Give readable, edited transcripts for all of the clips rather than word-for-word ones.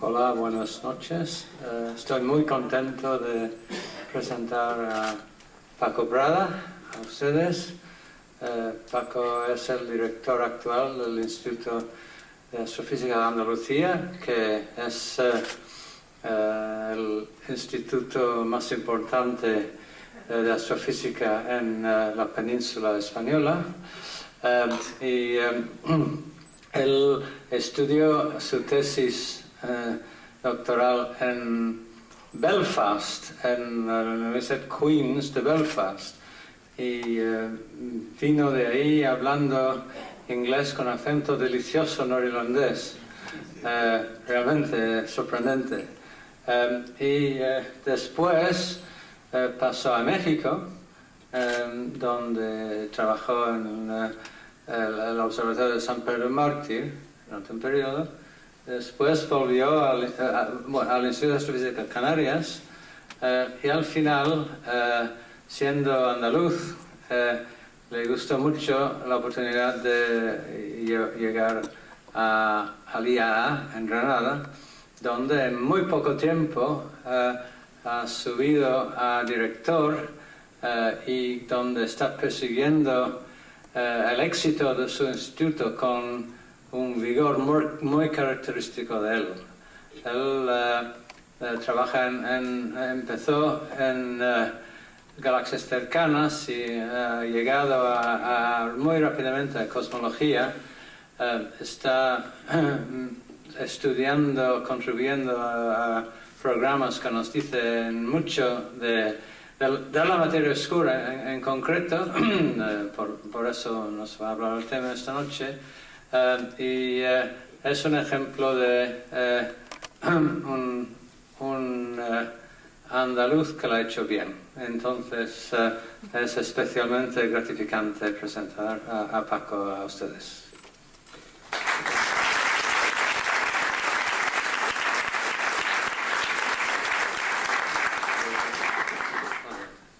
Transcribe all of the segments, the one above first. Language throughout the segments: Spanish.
Hola, buenas noches. Estoy muy contento de presentar a Paco Prada a ustedes. Paco es el director actual del Instituto de Astrofísica de Andalucía, que es el instituto más importante de astrofísica en la península española. Él estudió su tesis doctoral en Belfast, en la Universidad Queen's de Belfast, y vino de ahí hablando inglés con acento delicioso norirlandés, realmente sorprendente. Después pasó a México, donde trabajó en el Observatorio de San Pedro Mártir durante un periodo. Después volvió al Instituto de Astrofísica de Canarias y al final, siendo andaluz, le gustó mucho la oportunidad de llegar al IAA en Granada, donde en muy poco tiempo ha subido a director y donde está persiguiendo el éxito de su instituto con un vigor muy característico de él. Él empezó en galaxias cercanas y ha llegado muy rápidamente a cosmología. Está estudiando, contribuyendo a programas que nos dicen mucho de la materia oscura en concreto. Por eso nos va a hablar el tema esta noche. Es un ejemplo de un andaluz que lo ha hecho bien. Entonces es especialmente gratificante presentar a Paco a ustedes.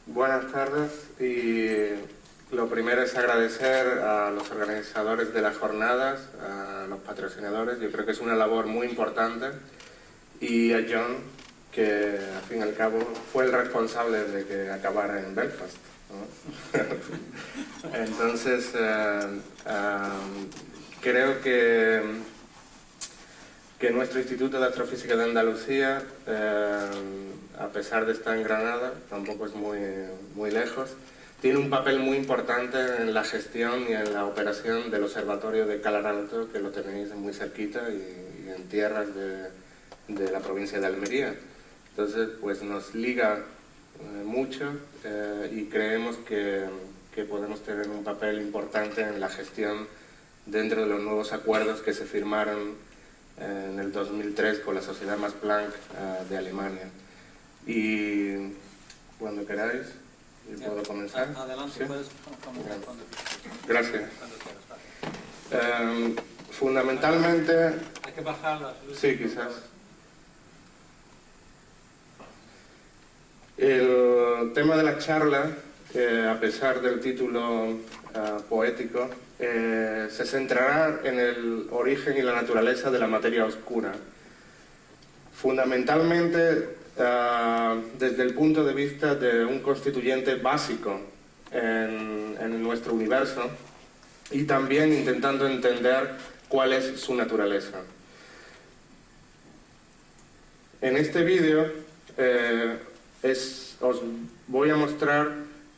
Buenas tardes, y lo primero es agradecer a los organizadores de las jornadas, a los patrocinadores. Yo creo que es una labor muy importante, y a John, que al fin y al cabo fue el responsable de que acabara en Belfast, ¿no? Entonces creo que nuestro Instituto de Astrofísica de Andalucía, a pesar de estar en Granada, tampoco es muy lejos, tiene un papel muy importante en la gestión y en la operación del observatorio de Calar Alto, que lo tenéis muy cerquita y en tierras de la provincia de Almería. Entonces, pues nos liga mucho y creemos que podemos tener un papel importante en la gestión dentro de los nuevos acuerdos que se firmaron en el 2003 con la Sociedad Max Planck de Alemania. Y cuando queráis, ¿puedo comenzar? Adelante, ¿sí? Puedes comenzar cuando quieras. Gracias. Fundamentalmente... Hay que bajar las luces. Sí, quizás. El tema de la charla, a pesar del título poético, se centrará en el origen y la naturaleza de la materia oscura. Fundamentalmente, desde el punto de vista de un constituyente básico en nuestro universo, y también intentando entender cuál es su naturaleza. En este vídeo os voy a mostrar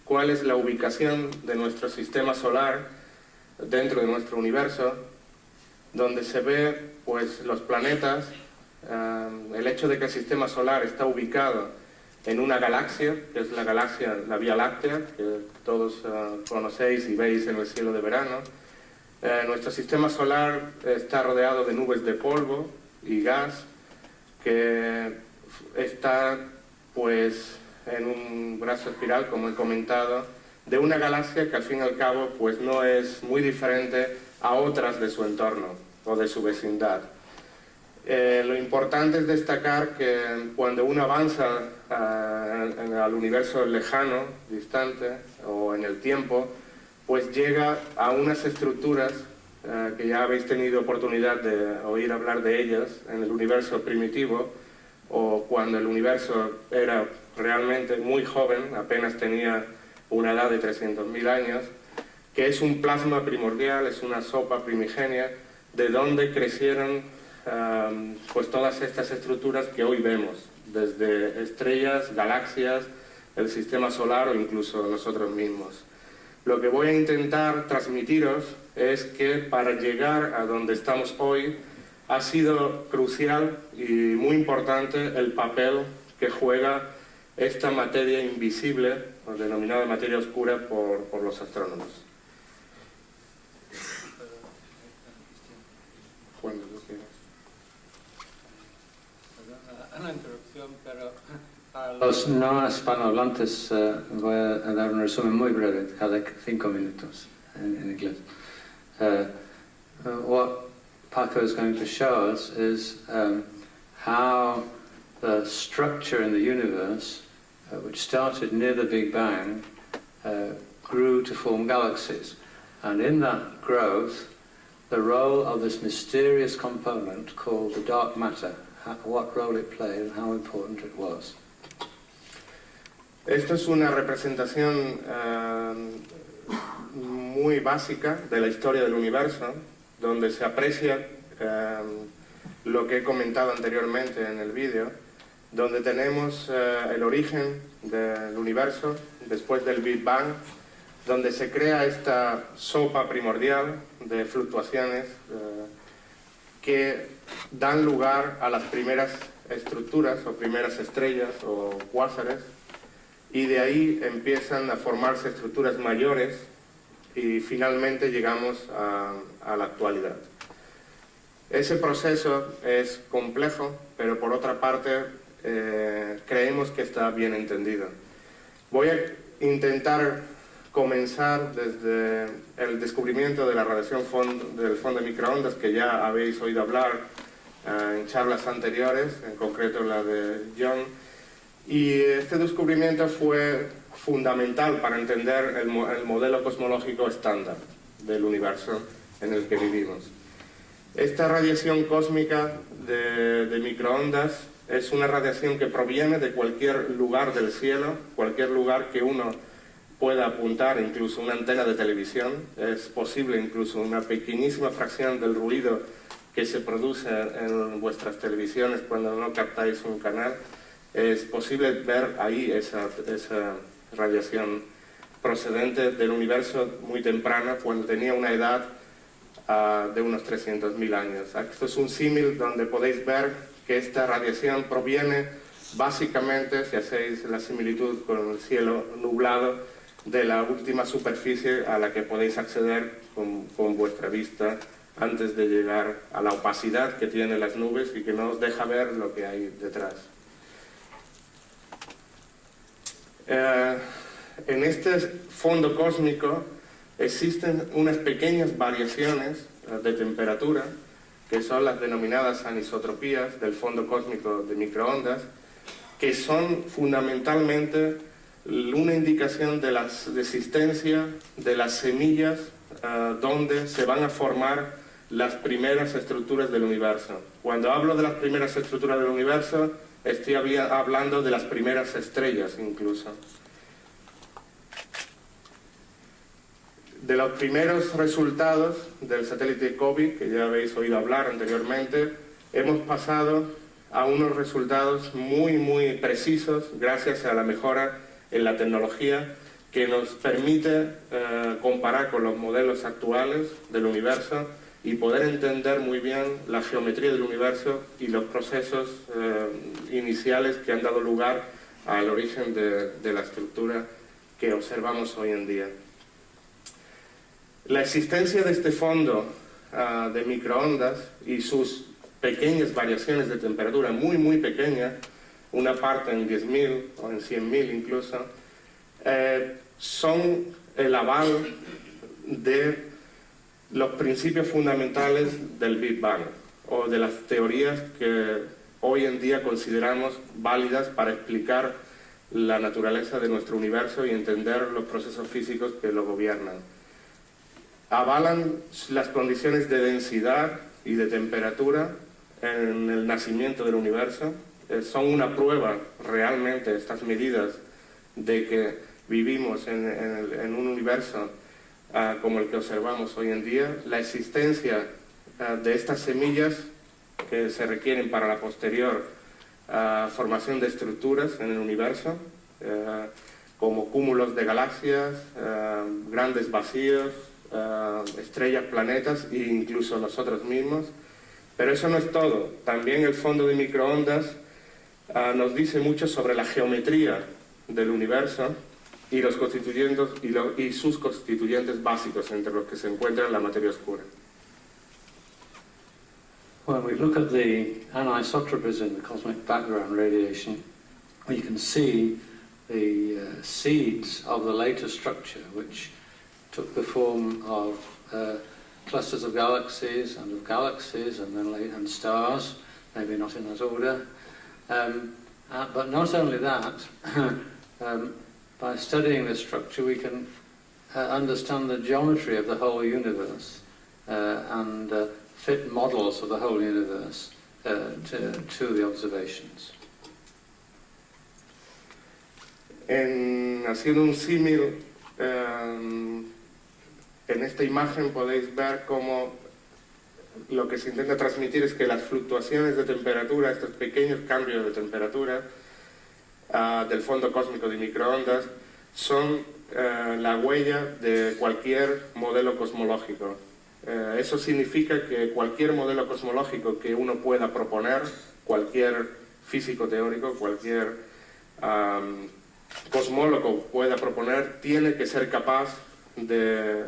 cuál es la ubicación de nuestro sistema solar dentro de nuestro universo, donde se ve pues los planetas, el hecho de que el sistema solar está ubicado en una galaxia, que es la galaxia, la Vía Láctea, que todos conocéis y veis en el cielo de verano. Nuestro sistema solar está rodeado de nubes de polvo y gas, que está pues en un brazo espiral, como he comentado, de una galaxia que al fin y al cabo pues no es muy diferente a otras de su entorno o de su vecindad. Lo importante es destacar que cuando uno avanza al universo lejano, distante o en el tiempo, pues llega a unas estructuras que ya habéis tenido oportunidad de oír hablar de ellas en el universo primitivo, o cuando el universo era realmente muy joven, apenas tenía una edad de 300.000 años, que es un plasma primordial, es una sopa primigenia, de donde crecieron pues todas estas estructuras que hoy vemos, desde estrellas, galaxias, el sistema solar o incluso nosotros mismos. Lo que voy a intentar transmitiros es que para llegar a donde estamos hoy ha sido crucial y muy importante el papel que juega esta materia invisible, o denominada materia oscura por los astrónomos. Cuando tú quieras. Una interrupción, pero para los no hispanohablantes voy a dar un resumen muy breve, cada 5 minutos en inglés. What Paco is going to show us is how the structure in the universe, which started near the Big Bang, grew to form galaxies. And in that growth, the role of this mysterious component called the dark matter, what role it played and how important it was. Esto es una representación muy básica de la historia del universo, donde se aprecia lo que he comentado anteriormente en el vídeo, donde tenemos el origen del universo después del Big Bang, donde se crea esta sopa primordial de fluctuaciones que dan lugar a las primeras estructuras o primeras estrellas o cuásares, y de ahí empiezan a formarse estructuras mayores y finalmente llegamos a la actualidad. Ese proceso es complejo, pero por otra parte creemos que está bien entendido. Voy a intentar comenzar desde el descubrimiento de la radiación del fondo de microondas, que ya habéis oído hablar en charlas anteriores, en concreto la de John, y este descubrimiento fue fundamental para entender el modelo cosmológico estándar del universo en el que vivimos. Esta radiación cósmica de microondas es una radiación que proviene de cualquier lugar del cielo, cualquier lugar que uno pueda apuntar, incluso una antena de televisión. Es posible incluso una pequeñísima fracción del ruido que se produce en vuestras televisiones cuando no captáis un canal. Es posible ver ahí esa radiación procedente del universo muy temprana, cuando tenía una edad de unos 300.000 años. Esto es un símil donde podéis ver que esta radiación proviene básicamente, si hacéis la similitud con el cielo nublado, de la última superficie a la que podéis acceder con vuestra vista antes de llegar a la opacidad que tienen las nubes y que no os deja ver lo que hay detrás. En este fondo cósmico existen unas pequeñas variaciones de temperatura, que son las denominadas anisotropías del fondo cósmico de microondas, que son fundamentalmente una indicación de la existencia de las semillas donde se van a formar las primeras estructuras del universo. Cuando hablo de las primeras estructuras del universo, estoy hablando de las primeras estrellas incluso. De los primeros resultados del satélite COBE, que ya habéis oído hablar anteriormente, hemos pasado a unos resultados muy precisos gracias a la mejora en la tecnología, que nos permite comparar con los modelos actuales del universo y poder entender muy bien la geometría del universo y los procesos iniciales que han dado lugar al origen de la estructura que observamos hoy en día. La existencia de este fondo de microondas y sus pequeñas variaciones de temperatura, muy pequeñas, una parte en 10.000 o en 100.000 incluso, son el aval de los principios fundamentales del Big Bang, o de las teorías que hoy en día consideramos válidas para explicar la naturaleza de nuestro universo y entender los procesos físicos que lo gobiernan. avalan las condiciones de densidad y de temperatura en el nacimiento del universo. Son una prueba realmente estas medidas de que vivimos en un universo como el que observamos hoy en día. La existencia de estas semillas que se requieren para la posterior formación de estructuras en el universo, como cúmulos de galaxias, grandes vacíos, estrellas, planetas e incluso nosotros mismos. Pero eso no es todo. También el fondo de microondas nos dice mucho sobre la geometría del universo y los constituyentes y sus constituyentes básicos, entre los que se encuentra la materia oscura. When we look at the anisotropism, the cosmic background radiation, we can see the seeds of the later structure, which took the form of clusters of galaxies and then stars, maybe not in that order. But not only that, by studying this structure we can understand the geometry of the whole universe and fit models of the whole universe to the observations. Haciendo un símil, en esta imagen podéis ver cómo lo que se intenta transmitir es que las fluctuaciones de temperatura, estos pequeños cambios de temperatura del fondo cósmico de microondas, son la huella de cualquier modelo cosmológico. Eso significa que cualquier modelo cosmológico que uno pueda proponer, cualquier físico teórico, cualquier cosmólogo pueda proponer, tiene que ser capaz de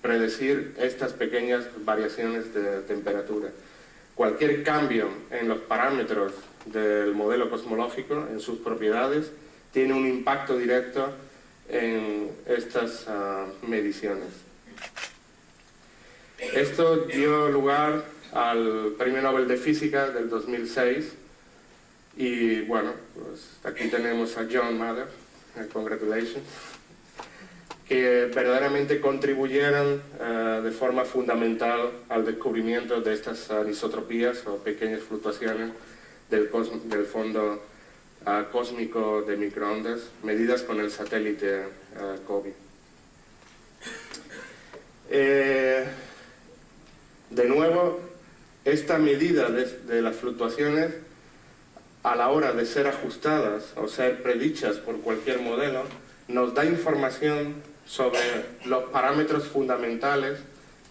predecir estas pequeñas variaciones de temperatura. Cualquier cambio en los parámetros del modelo cosmológico, en sus propiedades, tiene un impacto directo en estas mediciones. Esto dio lugar al Premio Nobel de Física del 2006 y bueno, pues aquí tenemos a John Mather, congratulations, que verdaderamente contribuyeron de forma fundamental al descubrimiento de estas anisotropías o pequeñas fluctuaciones del fondo cósmico de microondas, medidas con el satélite COBE. De nuevo, esta medida de las fluctuaciones, a la hora de ser ajustadas o ser predichas por cualquier modelo, nos da información sobre los parámetros fundamentales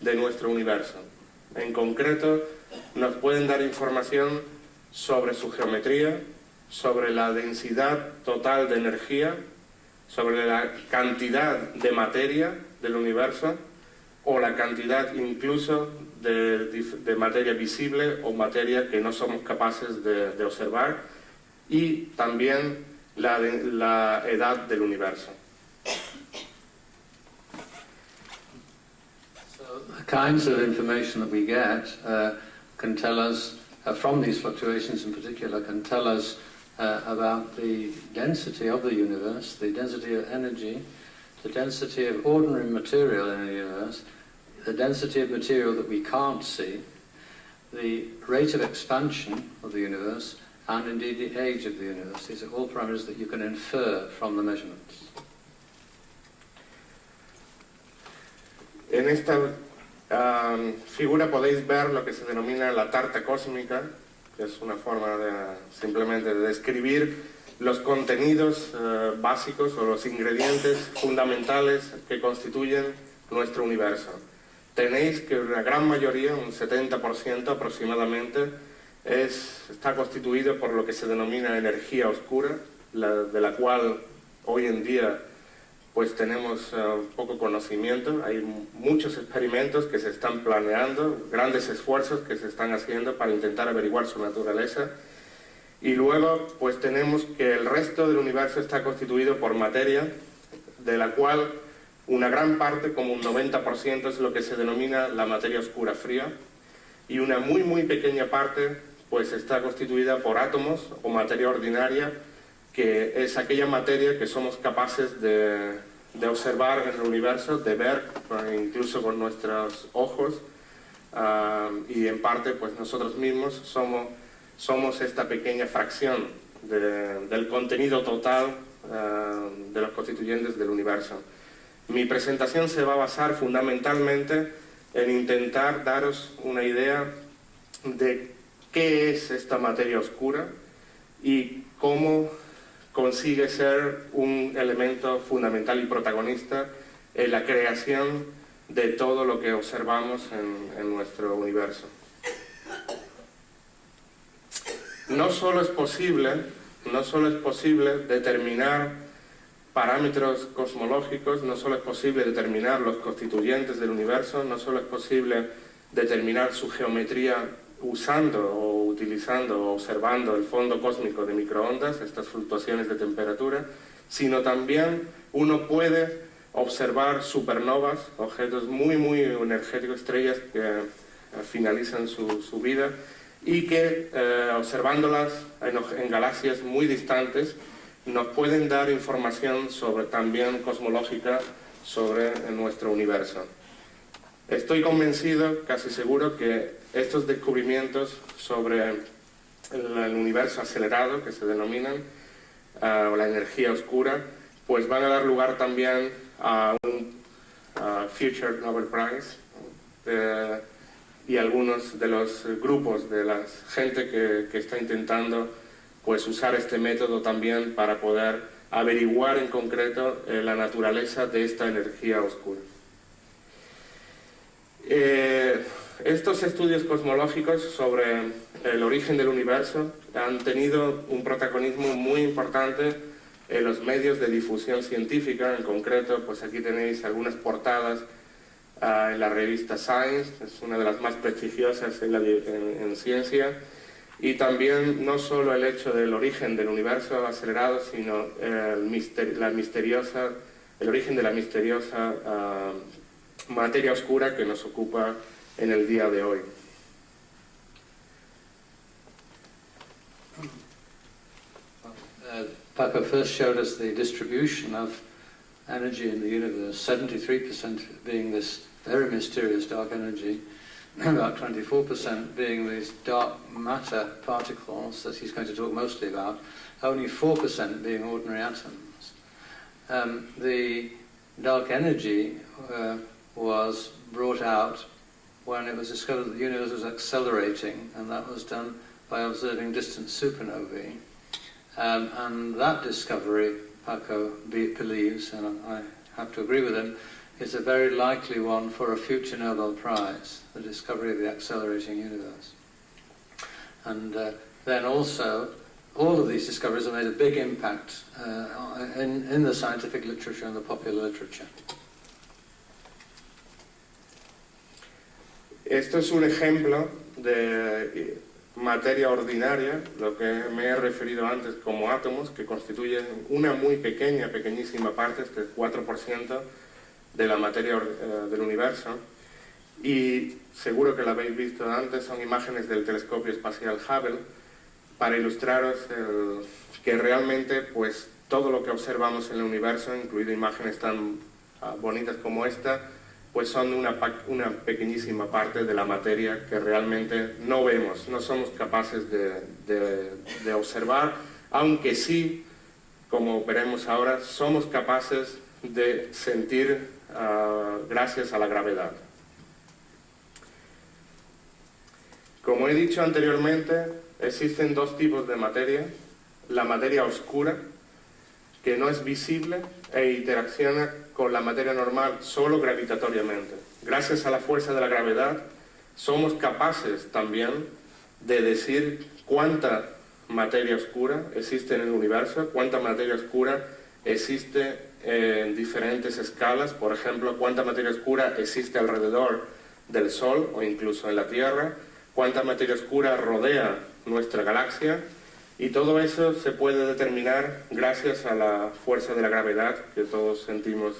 de nuestro universo. En concreto, nos pueden dar información sobre su geometría, sobre la densidad total de energía, sobre la cantidad de materia del universo o la cantidad incluso de materia visible o materia que no somos capaces de observar, y también la edad del universo. The kinds of information that we get can tell us, from these fluctuations in particular, can tell us about the density of the universe, the density of energy, the density of ordinary material in the universe, the density of material that we can't see, the rate of expansion of the universe, and indeed the age of the universe. These are all parameters that you can infer from the measurements. En esta figura podéis ver lo que se denomina la tarta cósmica, que es una forma simplemente de describir los contenidos básicos o los ingredientes fundamentales que constituyen nuestro universo. Tenéis que una gran mayoría, un 70% aproximadamente, está constituido por lo que se denomina energía oscura, de la cual hoy en día pues tenemos poco conocimiento. Hay muchos experimentos que se están planeando, grandes esfuerzos que se están haciendo para intentar averiguar su naturaleza. Y luego pues tenemos que el resto del universo está constituido por materia, de la cual una gran parte, como un 90%, es lo que se denomina la materia oscura fría, y una muy pequeña parte pues está constituida por átomos o materia ordinaria, que es aquella materia que somos capaces de de observar en el universo, de ver incluso con nuestros ojos, y en parte pues nosotros mismos somos esta pequeña fracción del contenido total de los constituyentes del universo. Mi presentación se va a basar fundamentalmente en intentar daros una idea de qué es esta materia oscura y cómo consigue ser un elemento fundamental y protagonista en la creación de todo lo que observamos en nuestro universo. No solo es posible determinar parámetros cosmológicos, no solo es posible determinar los constituyentes del universo, no solo es posible determinar su geometría usando o utilizando o observando el fondo cósmico de microondas, estas fluctuaciones de temperatura, sino también uno puede observar supernovas, objetos muy energéticos, estrellas que finalizan su vida y que observándolas en galaxias muy distantes nos pueden dar información también cosmológica sobre nuestro universo. Estoy convencido, casi seguro, que estos descubrimientos sobre el universo acelerado, que se denominan, o la energía oscura, pues van a dar lugar también a un Future Nobel Prize, y algunos de los grupos de la gente que está intentando pues usar este método también para poder averiguar en concreto la naturaleza de esta energía oscura. Estos estudios cosmológicos sobre el origen del universo han tenido un protagonismo muy importante en los medios de difusión científica. En concreto, pues aquí tenéis algunas portadas en la revista Science, es una de las más prestigiosas en ciencia. Y también no solo el hecho del origen del universo acelerado, sino el origen de la misteriosa materia oscura que nos ocupa en el día de hoy. Paco first showed us the distribution of energy in the universe, 73% being this very mysterious dark energy, about 24% being these dark matter particles that he's going to talk mostly about, only 4% being ordinary atoms. The dark energy was brought out when it was discovered that the universe was accelerating, and that was done by observing distant supernovae. And that discovery, Paco believes, and I have to agree with him, is a very likely one for a future Nobel Prize, the discovery of the accelerating universe. And then also, all of these discoveries have made a big impact in the scientific literature and the popular literature. Esto es un ejemplo de materia ordinaria, lo que me he referido antes como átomos, que constituyen una muy pequeñísima parte, este 4%, de la materia del universo, y seguro que lo habéis visto antes, son imágenes del telescopio espacial Hubble, para ilustraros que realmente pues, todo lo que observamos en el universo, incluido imágenes tan bonitas como esta, pues son una pequeñísima parte de la materia que realmente no vemos, no somos capaces de observar, aunque sí, como veremos ahora, somos capaces de sentir gracias a la gravedad. Como he dicho anteriormente, existen dos tipos de materia: la materia oscura, que no es visible e interacciona con la materia normal solo gravitatoriamente. Gracias a la fuerza de la gravedad somos capaces también de decir cuánta materia oscura existe en el universo, cuánta materia oscura existe en diferentes escalas, por ejemplo, cuánta materia oscura existe alrededor del Sol o incluso en la Tierra, cuánta materia oscura rodea nuestra galaxia, y todo eso se puede determinar gracias a la fuerza de la gravedad que todos sentimos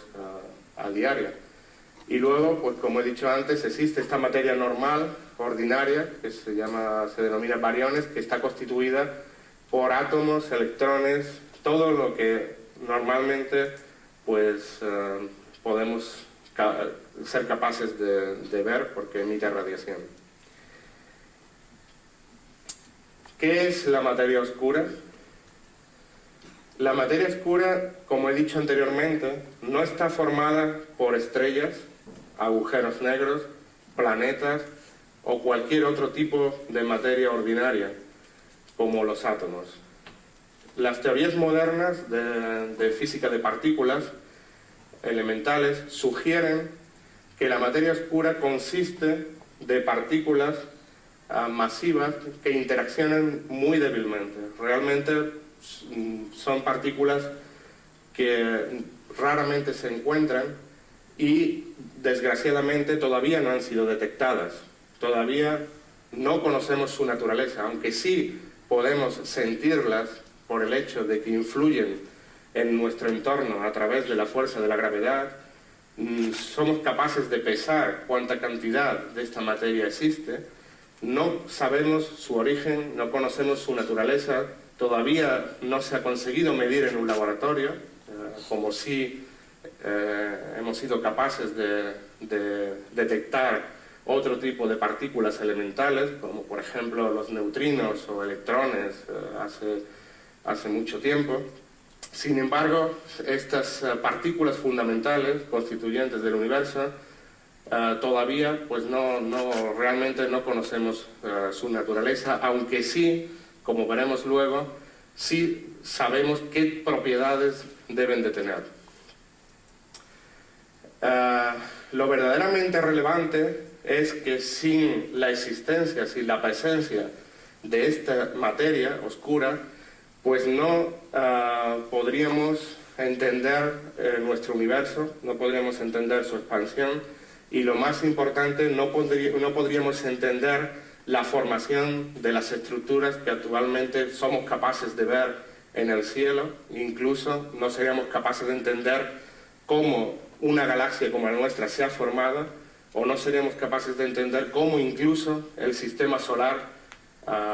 a diario. Y luego, pues como he dicho antes, existe esta materia normal, ordinaria, que se denomina bariones, que está constituida por átomos, electrones, todo lo que normalmente pues podemos ser capaces de ver porque emite radiación. ¿Qué es la materia oscura? La materia oscura, como he dicho anteriormente, no está formada por estrellas, agujeros negros, planetas o cualquier otro tipo de materia ordinaria, como los átomos. Las teorías modernas de física de partículas elementales sugieren que la materia oscura consiste de partículas masivas que interaccionan muy débilmente. Realmente son partículas que raramente se encuentran y desgraciadamente todavía no han sido detectadas. Todavía no conocemos su naturaleza, aunque sí podemos sentirlas por el hecho de que influyen en nuestro entorno a través de la fuerza de la gravedad. Somos capaces de pesar cuánta cantidad de esta materia existe. No sabemos su origen, no conocemos su naturaleza, todavía no se ha conseguido medir en un laboratorio, como sí hemos sido capaces de detectar otro tipo de partículas elementales, como por ejemplo los neutrinos o electrones hace mucho tiempo. Sin embargo, estas partículas fundamentales, constituyentes del universo, todavía pues realmente no conocemos su naturaleza, aunque sí, como veremos luego, sí sabemos qué propiedades deben de tener. Lo verdaderamente relevante es que sin la existencia, sin la presencia de esta materia oscura, pues no podríamos entender nuestro universo, no podríamos entender su expansión y lo más importante, no podríamos entender la formación de las estructuras que actualmente somos capaces de ver en el cielo. Incluso no seríamos capaces de entender cómo una galaxia como la nuestra se ha formado, o no seríamos capaces de entender cómo incluso el sistema solar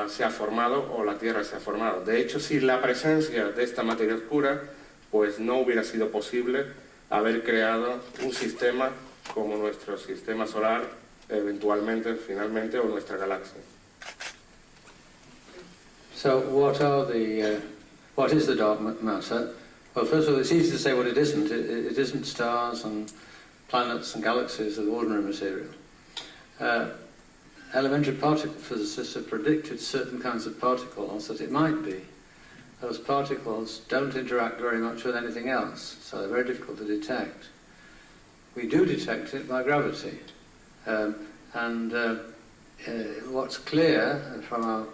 se ha formado o la Tierra se ha formado. De hecho, sin la presencia de esta materia oscura, pues no hubiera sido posible haber creado un sistema como nuestro sistema solar, eventualmente, finalmente, o nuestra galaxia. So what is the dark matter? Well, first of all, it's easy to say what it isn't. It isn't stars and planets and galaxies of ordinary material. Elementary particle physicists have predicted certain kinds of particles that it might be. Those particles don't interact very much with anything else, so they're very difficult to detect. We do detect it by gravity. What's clear from our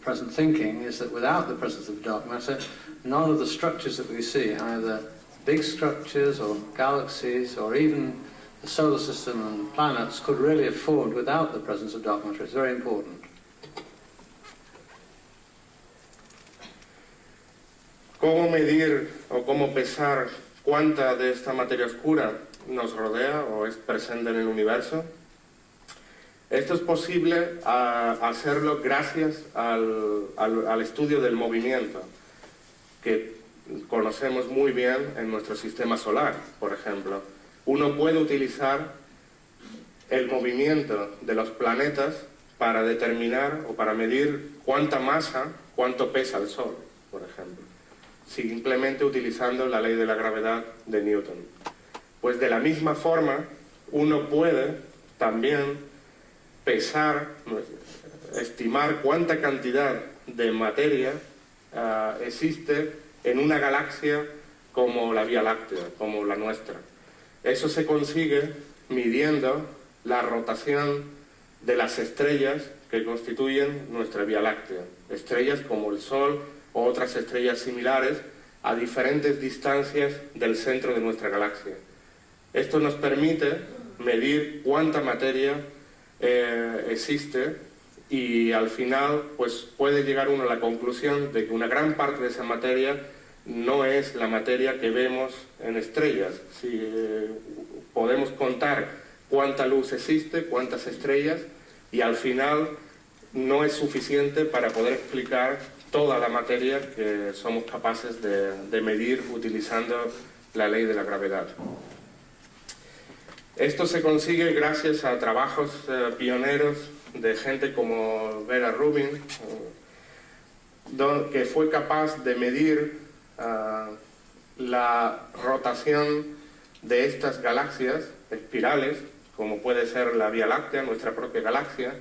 present thinking is that without the presence of dark matter, none of the structures that we see, either big structures or galaxies or even the solar system and planets, could really have formed without the presence of dark matter. It's very important. ¿Cómo medir o cómo pesar cuánta de esta materia oscura nos rodea o es presente en el universo? Esto es posible hacerlo gracias al estudio del movimiento, que conocemos muy bien en nuestro sistema solar, por ejemplo. Uno puede utilizar el movimiento de los planetas para determinar o para medir cuánta masa, cuánto pesa el Sol, por ejemplo, simplemente utilizando la ley de la gravedad de Newton. Pues de la misma forma, uno puede también pesar, estimar cuánta cantidad de materia existe en una galaxia como la Vía Láctea, como la nuestra. Eso se consigue midiendo la rotación de las estrellas que constituyen nuestra Vía Láctea. Estrellas como el Sol o otras estrellas similares a diferentes distancias del centro de nuestra galaxia. Esto nos permite medir cuánta materia existe y al final pues puede llegar uno a la conclusión de que una gran parte de esa materia no es la materia que vemos en estrellas. Si podemos contar cuánta luz existe, cuántas estrellas, y al final no es suficiente para poder explicar toda la materia que somos capaces de medir utilizando la ley de la gravedad. Esto se consigue gracias a trabajos pioneros de gente como Vera Rubin, que fue capaz de medir la rotación de estas galaxias espirales, como puede ser la Vía Láctea, nuestra propia galaxia.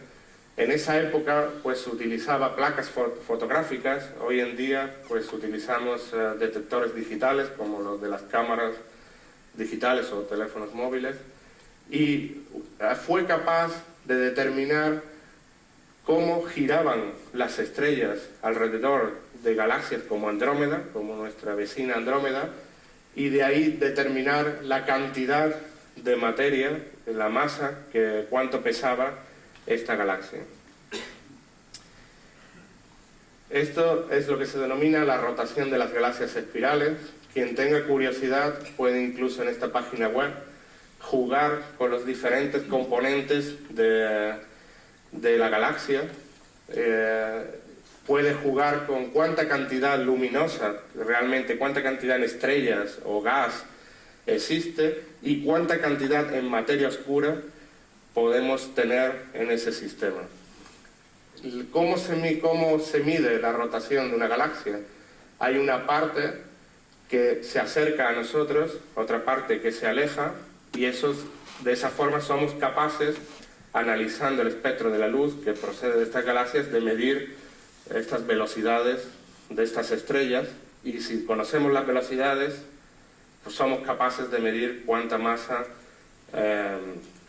En esa época pues utilizaba placas fotográficas, hoy en día pues utilizamos detectores digitales como los de las cámaras digitales o teléfonos móviles, y fue capaz de determinar cómo giraban las estrellas alrededor de galaxias como Andrómeda, como nuestra vecina Andrómeda, y de ahí determinar la cantidad de materia, la masa, cuánto pesaba esta galaxia. Esto es lo que se denomina la rotación de las galaxias espirales. Quien tenga curiosidad puede incluso en esta página web jugar con los diferentes componentes de la galaxia. Puede jugar con cuánta cantidad luminosa, realmente cuánta cantidad en estrellas o gas existe y cuánta cantidad en materia oscura podemos tener en ese sistema. ¿Cómo se mide la rotación de una galaxia? Hay una parte que se acerca a nosotros, otra parte que se aleja, y de esa forma somos capaces, analizando el espectro de la luz que procede de estas galaxias, de medir estas velocidades de estas estrellas, y si conocemos las velocidades, pues somos capaces de medir cuánta masa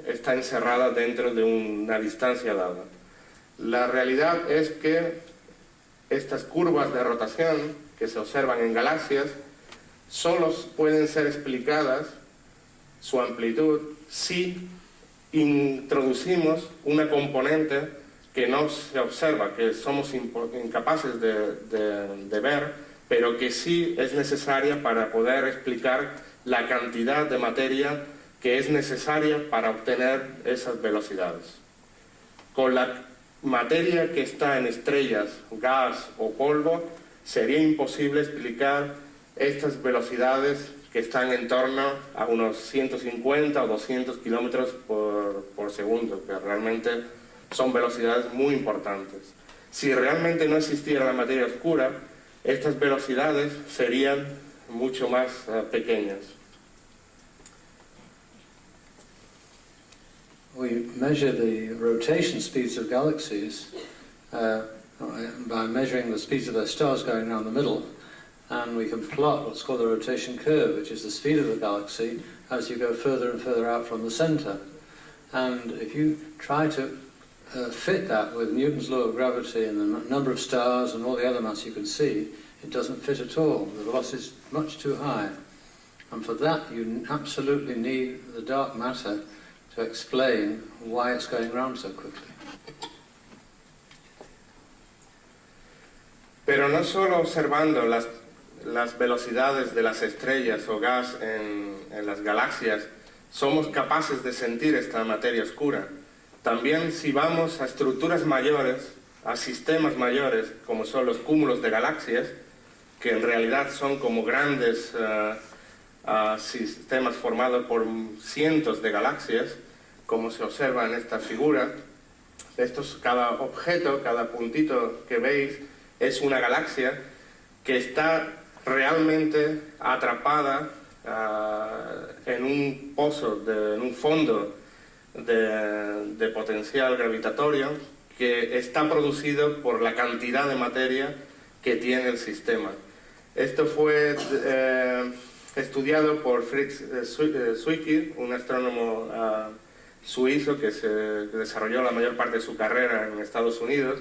está encerrada dentro de una distancia dada. La realidad es que estas curvas de rotación que se observan en galaxias solo pueden ser explicadas, su amplitud, si introducimos una componente que no se observa, que somos incapaces de ver, pero que sí es necesaria para poder explicar la cantidad de materia que es necesaria para obtener esas velocidades. Con la materia que está en estrellas, gas o polvo, sería imposible explicar estas velocidades que están en torno a unos 150 o 200 kilómetros por segundo, que realmente son velocidades muy importantes. Si realmente no existiera la materia oscura, estas velocidades serían mucho más pequeñas. We measure the rotation speeds of galaxies by measuring the speeds of their stars going around the middle, and we can plot what's called the rotation curve, which is the speed of the galaxy as you go further and further out from the center. And if you try to fit that with Newton's law of gravity and the number of stars and all the other mass you can see, it doesn't fit at all. The velocity is much too high. And for that you absolutely need the dark matter to explain why it's going around so quickly. Pero no solo observando las velocidades de las estrellas o gas en las galaxias somos capaces de sentir esta materia oscura. También si vamos a estructuras mayores, a sistemas mayores, como son los cúmulos de galaxias, que en realidad son como grandes sistemas formados por cientos de galaxias, como se observa en esta figura. Cada objeto, cada puntito que veis, es una galaxia que está realmente atrapada en un pozo, en un fondo de potencial gravitatorio que está producido por la cantidad de materia que tiene el sistema. Esto fue estudiado por Fritz Zwicky, un astrónomo suizo que desarrolló la mayor parte de su carrera en Estados Unidos,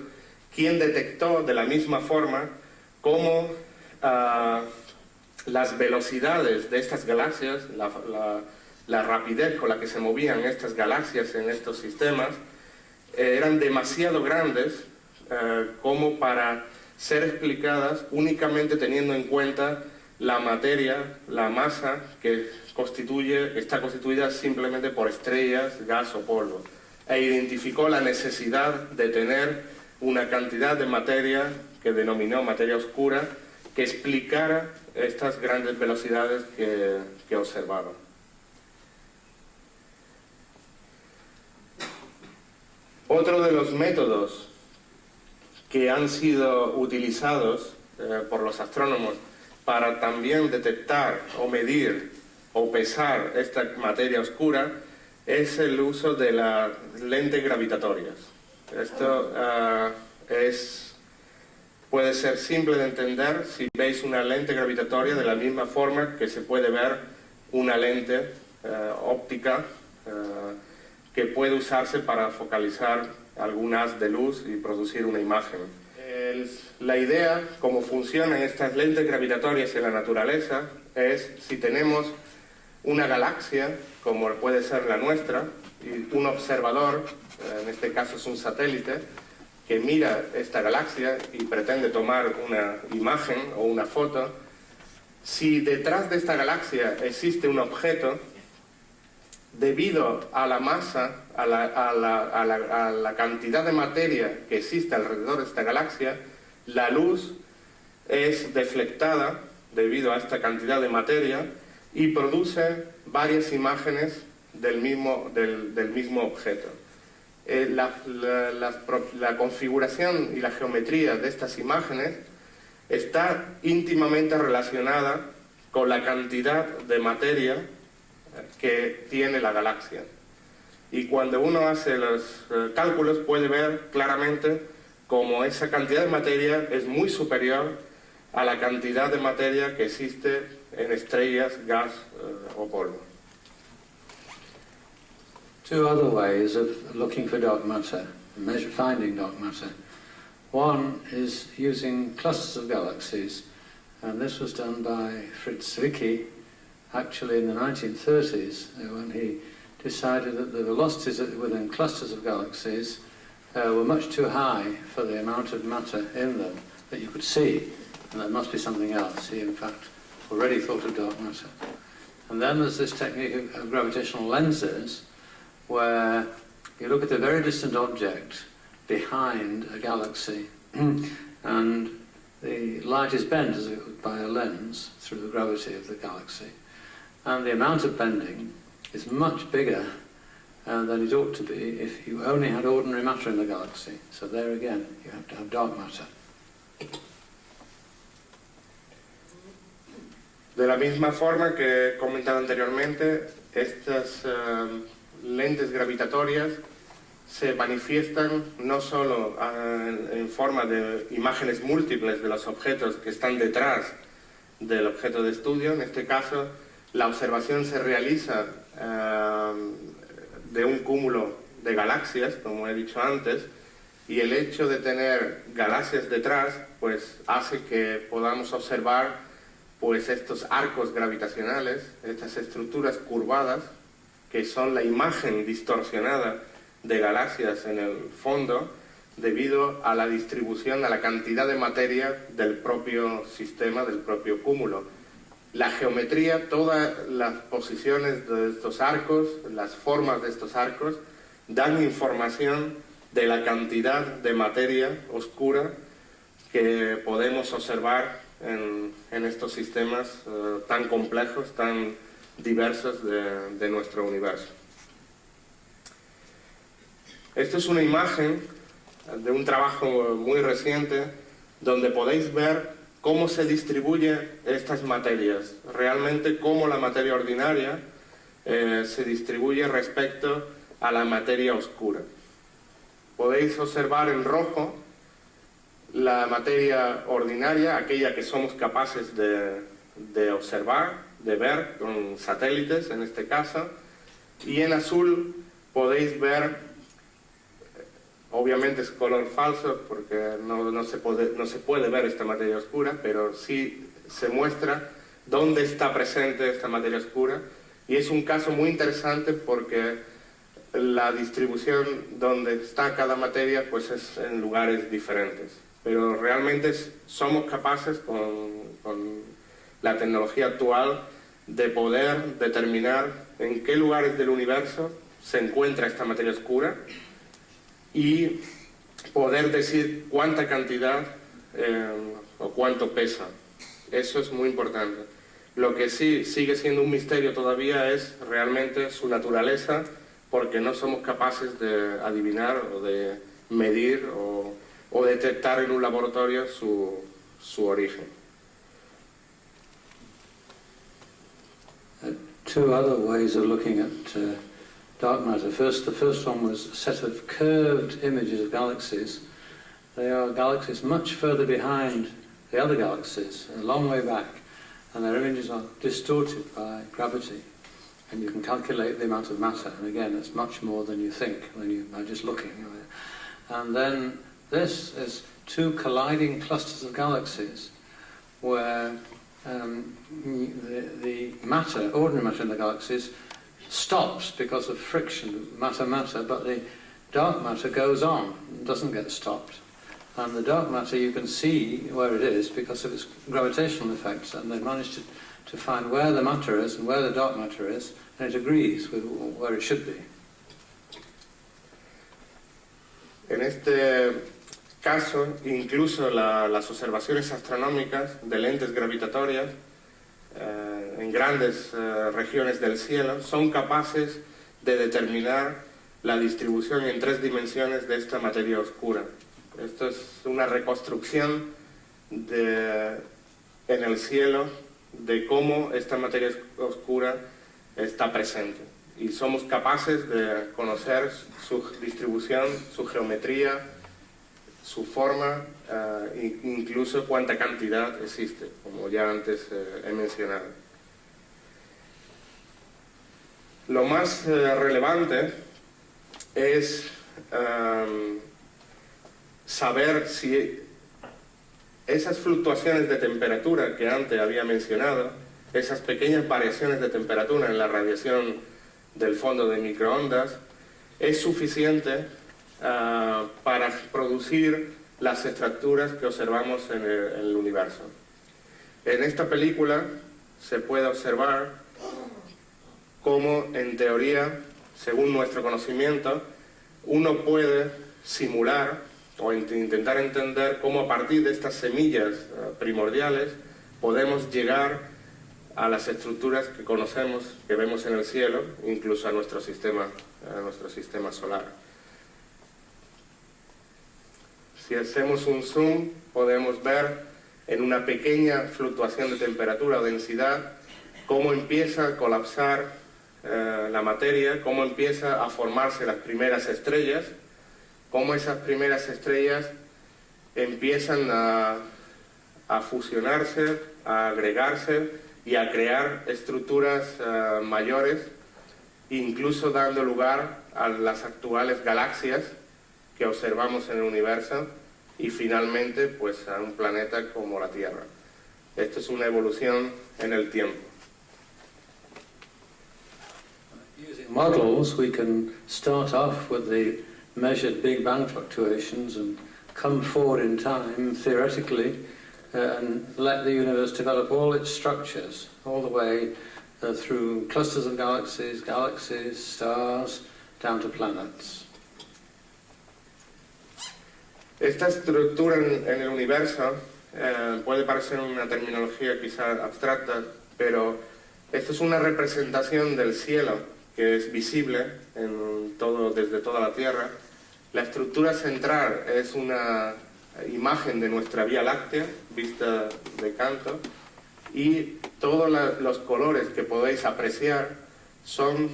quien detectó de la misma forma cómo las velocidades de estas galaxias, la rapidez con la que se movían estas galaxias en estos sistemas, eran demasiado grandes como para ser explicadas únicamente teniendo en cuenta la materia, la masa que está constituida simplemente por estrellas, gas o polvo, e identificó la necesidad de tener una cantidad de materia que denominó materia oscura, que explicara estas grandes velocidades que observaba. Otro de los métodos que han sido utilizados por los astrónomos para también detectar o medir o pesar esta materia oscura es el uso de las lentes gravitatorias. Esto puede ser simple de entender si veis una lente gravitatoria de la misma forma que se puede ver una lente óptica que puede usarse para focalizar algún haz de luz y producir una imagen. La idea, cómo funcionan estas lentes gravitatorias en la naturaleza, es si tenemos una galaxia, como puede ser la nuestra, y un observador, en este caso es un satélite, que mira esta galaxia y pretende tomar una imagen o una foto, si detrás de esta galaxia existe un objeto, debido a la masa, a la cantidad de materia que existe alrededor de esta galaxia, la luz es deflectada debido a esta cantidad de materia y produce varias imágenes del mismo objeto. La configuración y la geometría de estas imágenes está íntimamente relacionada con la cantidad de materia que tiene la galaxia. Y cuando uno hace los cálculos puede ver claramente cómo esa cantidad de materia es muy superior a la cantidad de materia que existe en estrellas, gas o polvo. Two other ways of looking for dark matter, finding dark matter. One is using clusters of galaxies, and this was done by Fritz Zwicky actually in the 1930s, when he decided that the velocities within clusters of galaxies were much too high for the amount of matter in them that you could see, and there must be something else. He, in fact, already thought of dark matter. And then there's this technique of gravitational lenses, where you look at a very distant object behind a galaxy, and the light is bent by a lens through the gravity of the galaxy. And the amount of bending is much bigger than it ought to be if you only had ordinary matter in the galaxy. So there again, you have to have dark matter. De la misma forma que he comentado anteriormente, estas lentes gravitatorias se manifiestan no solo en forma de imágenes múltiples de los objetos que están detrás del objeto de estudio. En este caso, la observación se realiza de un cúmulo de galaxias, como he dicho antes, y el hecho de tener galaxias detrás pues hace que podamos observar pues estos arcos gravitacionales, estas estructuras curvadas que son la imagen distorsionada de galaxias en el fondo debido a la distribución, a la cantidad de materia del propio sistema, del propio cúmulo. La geometría, todas las posiciones de estos arcos, las formas de estos arcos, dan información de la cantidad de materia oscura que podemos observar en estos sistemas tan complejos, tan diversos de nuestro universo. Esta es una imagen de un trabajo muy reciente donde podéis ver cómo se distribuyen estas materias, realmente cómo la materia ordinaria se distribuye respecto a la materia oscura. Podéis observar en rojo la materia ordinaria, aquella que somos capaces de observar, de ver con satélites en este caso, y en azul podéis ver, obviamente es color falso porque no se puede ver esta materia oscura, pero sí se muestra dónde está presente esta materia oscura, y es un caso muy interesante porque la distribución donde está cada materia pues es en lugares diferentes, pero realmente somos capaces con la tecnología actual de poder determinar en qué lugares del universo se encuentra esta materia oscura y poder decir cuánta cantidad o cuánto pesa Eso es muy importante. Lo que sí sigue siendo un misterio todavía es realmente su naturaleza, porque no somos capaces de adivinar o de medir o detectar en un laboratorio su origen. Two other ways of looking at dark matter. The first one was a set of curved images of galaxies. They are galaxies much further behind the other galaxies, a long way back, and their images are distorted by gravity. And you can calculate the amount of matter, and again, it's much more than you think when you are just looking. And then this is two colliding clusters of galaxies where the matter, ordinary matter in the galaxies, stops because of friction, matter, but the dark matter goes on, doesn't get stopped. And the dark matter, you can see where it is because of its gravitational effects, and they managed to find where the matter is and where the dark matter is, and it agrees with where it should be. En este caso, incluso las observaciones astronómicas de lentes gravitatorias en grandes regiones del cielo son capaces de determinar la distribución en 3 dimensiones de esta materia oscura. Esto es una reconstrucción en el cielo de cómo esta materia oscura está presente. Y somos capaces de conocer su distribución, su geometría, su forma, incluso cuánta cantidad existe, como ya antes he mencionado. Lo más relevante es saber si esas fluctuaciones de temperatura que antes había mencionado, esas pequeñas variaciones de temperatura en la radiación del fondo de microondas, es suficiente para producir las estructuras que observamos en el universo. En esta película se puede observar cómo, en teoría, según nuestro conocimiento, uno puede simular o intentar entender cómo a partir de estas semillas primordiales podemos llegar a las estructuras que conocemos, que vemos en el cielo, incluso a nuestro sistema solar. Si hacemos un zoom, podemos ver en una pequeña fluctuación de temperatura o densidad cómo empieza a colapsar la materia, cómo empieza a formarse las primeras estrellas, cómo esas primeras estrellas empiezan a fusionarse, a agregarse y a crear estructuras mayores, incluso dando lugar a las actuales galaxias que observamos en el universo y finalmente pues a un planeta como la Tierra. Esto es una evolución en el tiempo. Using models, we can start off with the measured Big Bang fluctuations and come forward in time, theoretically, and let the universe develop all its structures, all the way through clusters of galaxies, stars, down to planets. Esta estructura en el universo puede parecer una terminología quizá abstracta, pero esto es una representación del cielo que es visible desde toda la Tierra. La estructura central es una imagen de nuestra Vía Láctea, vista de canto, y todos los colores que podéis apreciar son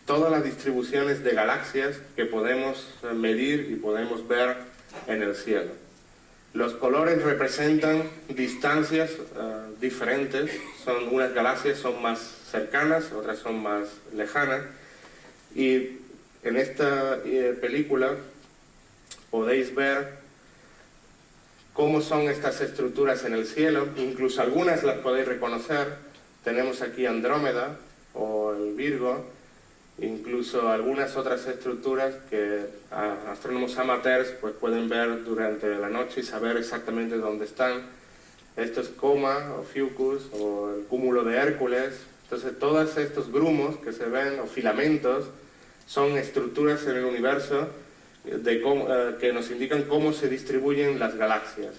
todas las distribuciones de galaxias que podemos medir y podemos ver en el cielo. Los colores representan distancias diferentes, unas galaxias son más cercanas, otras son más lejanas, y en esta película podéis ver cómo son estas estructuras en el cielo, incluso algunas las podéis reconocer. Tenemos aquí Andrómeda o el Virgo, incluso algunas otras estructuras que astrónomos amateurs pues pueden ver durante la noche y saber exactamente dónde están. Esto es Coma o Fucus o el cúmulo de Hércules. Entonces todos estos grumos que se ven o filamentos son estructuras en el universo que nos indican cómo se distribuyen las galaxias.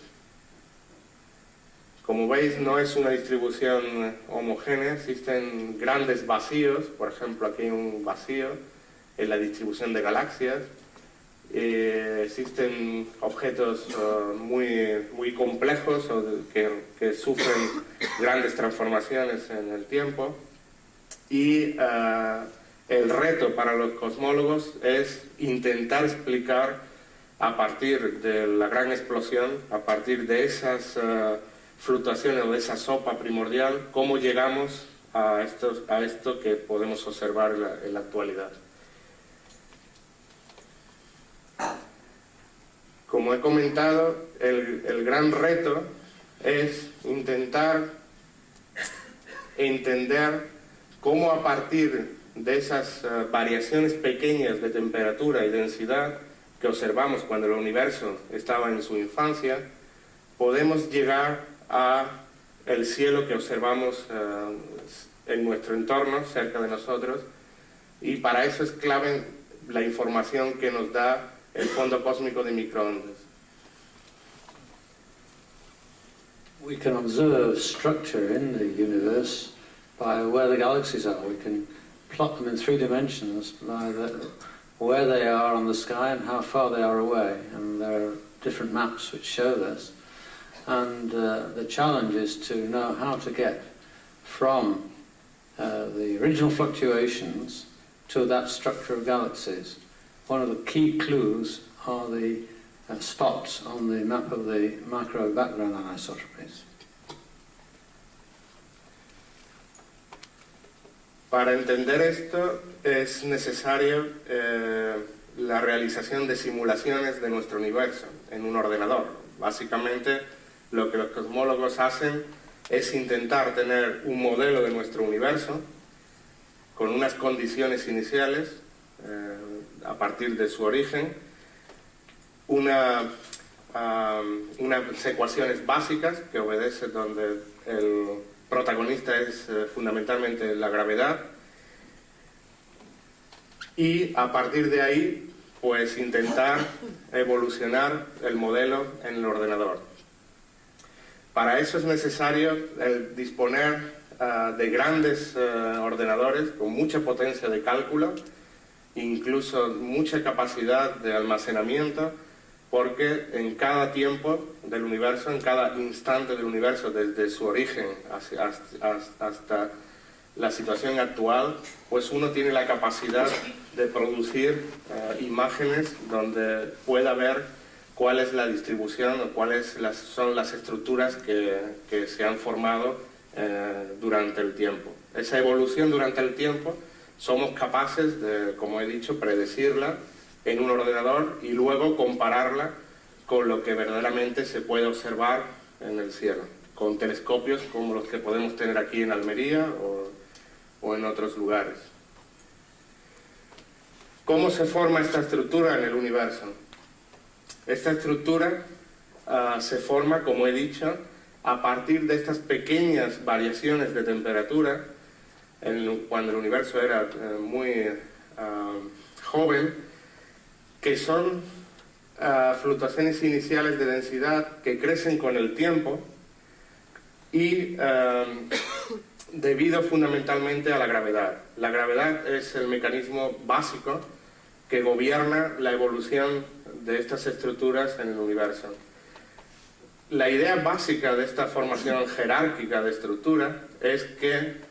Como veis, no es una distribución homogénea, existen grandes vacíos, por ejemplo aquí hay un vacío en la distribución de galaxias, existen objetos muy complejos que sufren grandes transformaciones en el tiempo, y el reto para los cosmólogos es intentar explicar a partir de la gran explosión, a partir de esas fluctuaciones o de esa sopa primordial, cómo llegamos a esto que podemos observar en la actualidad. Como he comentado, el gran reto es intentar entender cómo a partir de esas variaciones pequeñas de temperatura y densidad que observamos cuando el universo estaba en su infancia, podemos llegar a el cielo que observamos en nuestro entorno, cerca de nosotros, y para eso es clave la información que nos da el fondo cósmico de microondas. We can observe structure in the universe by where the galaxies are. We can plot them in 3 dimensions by where they are on the sky and how far they are away, and there are different maps which show this. And the challenge is to know how to get from the original fluctuations to that structure of galaxies. One of the key clues are the spots on the map of the microwave background anisotropies. Para entender esto es necesario la realización de simulaciones de nuestro universo en un ordenador. Básicamente lo que los cosmólogos hacen es intentar tener un modelo de nuestro universo con unas condiciones iniciales a partir de su origen, unas ecuaciones básicas que obedecen, donde el protagonista es fundamentalmente la gravedad, y a partir de ahí pues intentar evolucionar el modelo en el ordenador. Para eso es necesario el disponer de grandes ordenadores con mucha potencia de cálculo, incluso mucha capacidad de almacenamiento, porque en cada tiempo del universo, en cada instante del universo, desde su origen hasta la situación actual, pues uno tiene la capacidad de producir imágenes donde pueda ver cuál es la distribución o cuáles son las estructuras que se han formado durante el tiempo. Esa evolución durante el tiempo somos capaces de, como he dicho, predecirla en un ordenador y luego compararla con lo que verdaderamente se puede observar en el cielo, con telescopios como los que podemos tener aquí en Almería o en otros lugares. ¿Cómo se forma esta estructura en el universo? Esta estructura se forma, como he dicho, a partir de estas pequeñas variaciones de temperatura. Cuando el universo era muy joven, que son fluctuaciones iniciales de densidad que crecen con el tiempo y debido fundamentalmente a la gravedad. La gravedad es el mecanismo básico que gobierna la evolución de estas estructuras en el universo. La idea básica de esta formación jerárquica de estructura es que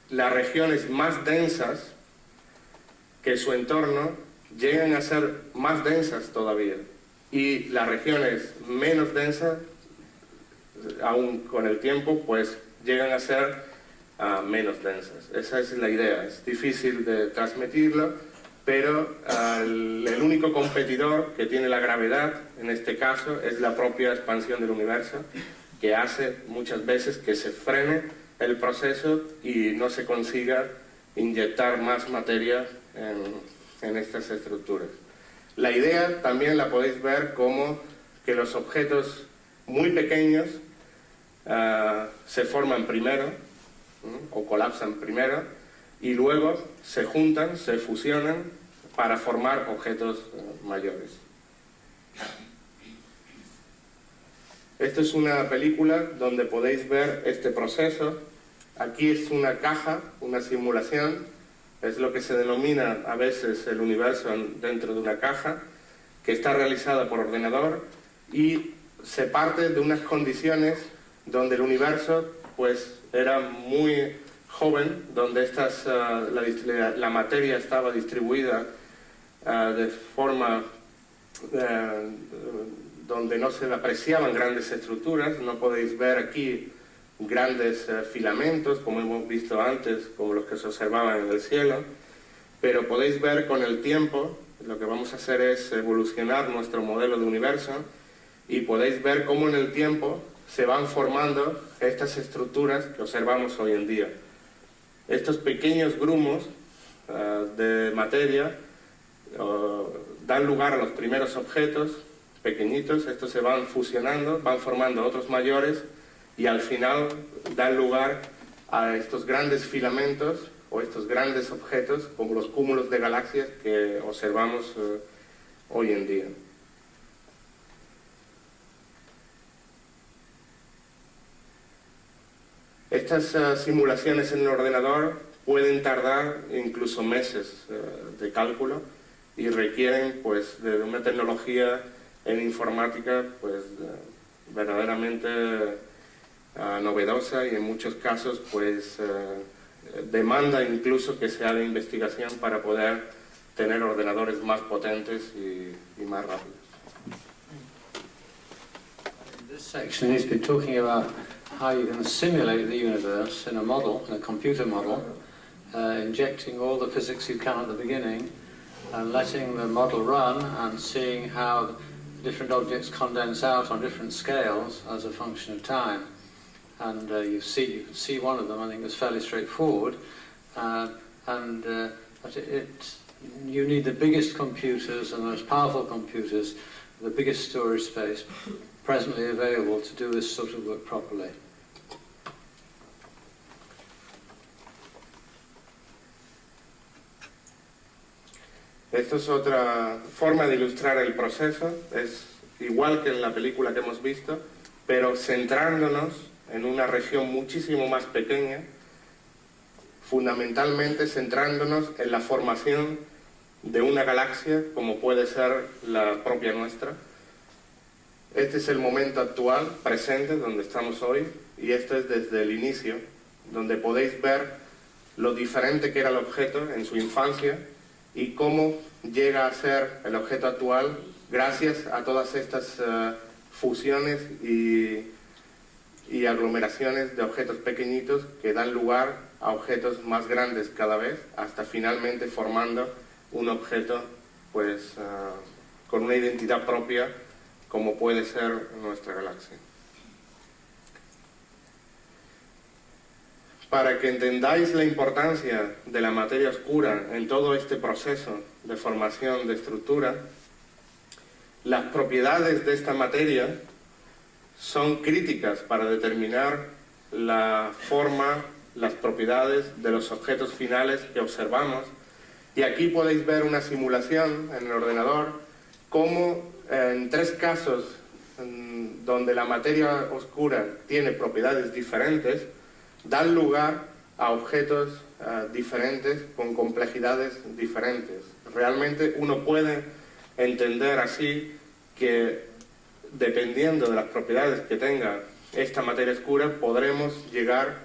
las regiones más densas que su entorno llegan a ser más densas todavía, y las regiones menos densas, aún con el tiempo, pues llegan a ser menos densas. Esa es la idea. Es difícil de transmitirlo, pero el único competidor que tiene la gravedad, en este caso, es la propia expansión del universo, que hace muchas veces que se frene el proceso y no se consiga inyectar más materia en estas estructuras. La idea también la podéis ver como que los objetos muy pequeños se forman primero, o colapsan primero, y luego se juntan, se fusionan para formar objetos mayores. Esto es una película donde podéis ver este proceso. Aquí es una caja, una simulación, es lo que se denomina a veces el universo dentro de una caja, que está realizada por ordenador y se parte de unas condiciones donde el universo pues era muy joven, donde la materia estaba distribuida de forma donde no se apreciaban grandes estructuras. No podéis ver aquí grandes filamentos, como hemos visto antes, como los que se observaban en el cielo, pero podéis ver con el tiempo, lo que vamos a hacer es evolucionar nuestro modelo de universo, y podéis ver cómo en el tiempo se van formando estas estructuras que observamos hoy en día. Estos pequeños grumos de materia dan lugar a los primeros objetos pequeñitos. Estos se van fusionando, van formando otros mayores y al final dan lugar a estos grandes filamentos o estos grandes objetos como los cúmulos de galaxias que observamos hoy en día. Estas simulaciones en el ordenador pueden tardar incluso meses de cálculo y requieren pues de una tecnología en informática pues verdaderamente novedosa, y en muchos casos pues demanda incluso que se haga investigación para poder tener ordenadores más potentes y más rápidos. In this section he's been talking about how you can simulate the universe in a model, in a computer model, injecting all the physics you can at the beginning and letting the model run and seeing how different objects condense out on different scales as a function of time. And you can see one of them, I think it's fairly straightforward, but you need the biggest computers and the most powerful computers, the biggest storage space presently available to do this sort of work properly. Esto es otra forma de ilustrar el proceso, es igual que en la película que hemos visto, pero centrándonos en una región muchísimo más pequeña, fundamentalmente centrándonos en la formación de una galaxia como puede ser la propia nuestra. Este es el momento actual, presente, donde estamos hoy, y esto es desde el inicio, donde podéis ver lo diferente que era el objeto en su infancia y cómo llega a ser el objeto actual gracias a todas estas fusiones y aglomeraciones de objetos pequeñitos que dan lugar a objetos más grandes cada vez, hasta finalmente formando un objeto pues, con una identidad propia como puede ser nuestra galaxia. Para que entendáis la importancia de la materia oscura en todo este proceso de formación de estructura, las propiedades de esta materia son críticas para determinar la forma, las propiedades de los objetos finales que observamos. Y aquí podéis ver una simulación en el ordenador, como en 3 casos donde la materia oscura tiene propiedades diferentes, dan lugar a objetos diferentes con complejidades diferentes. Realmente uno puede entender así que dependiendo de las propiedades que tenga esta materia oscura podremos llegar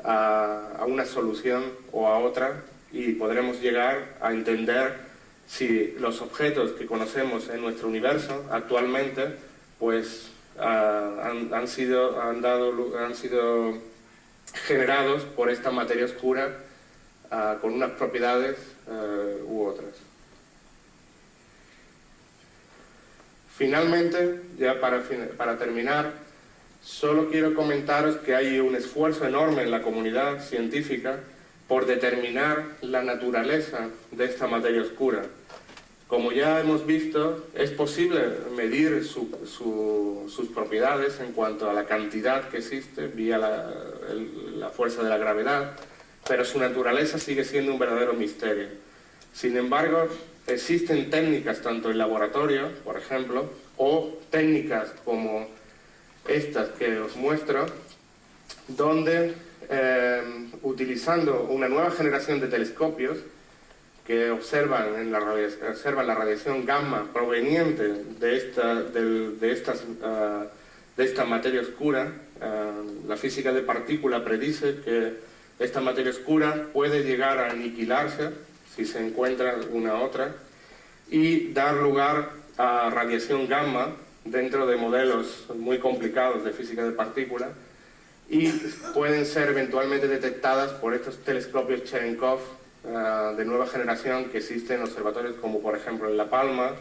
a una solución o a otra, y podremos llegar a entender si los objetos que conocemos en nuestro universo actualmente pues han sido generados por esta materia oscura con unas propiedades u otras. Finalmente, ya para terminar, solo quiero comentaros que hay un esfuerzo enorme en la comunidad científica por determinar la naturaleza de esta materia oscura. Como ya hemos visto, es posible medir sus propiedades en cuanto a la cantidad que existe vía la fuerza de la gravedad, pero su naturaleza sigue siendo un verdadero misterio. Sin embargo, existen técnicas tanto en laboratorio, por ejemplo, o técnicas como estas que os muestro, donde utilizando una nueva generación de telescopios que observan la radiación gamma proveniente de esta materia oscura, la física de partícula predice que esta materia oscura puede llegar a aniquilarse si se encuentra una otra y dar lugar a radiación gamma dentro de modelos muy complicados de física de partícula, y pueden ser eventualmente detectadas por estos telescopios Cherenkov de nueva generación que existen en observatorios como por ejemplo en La Palma,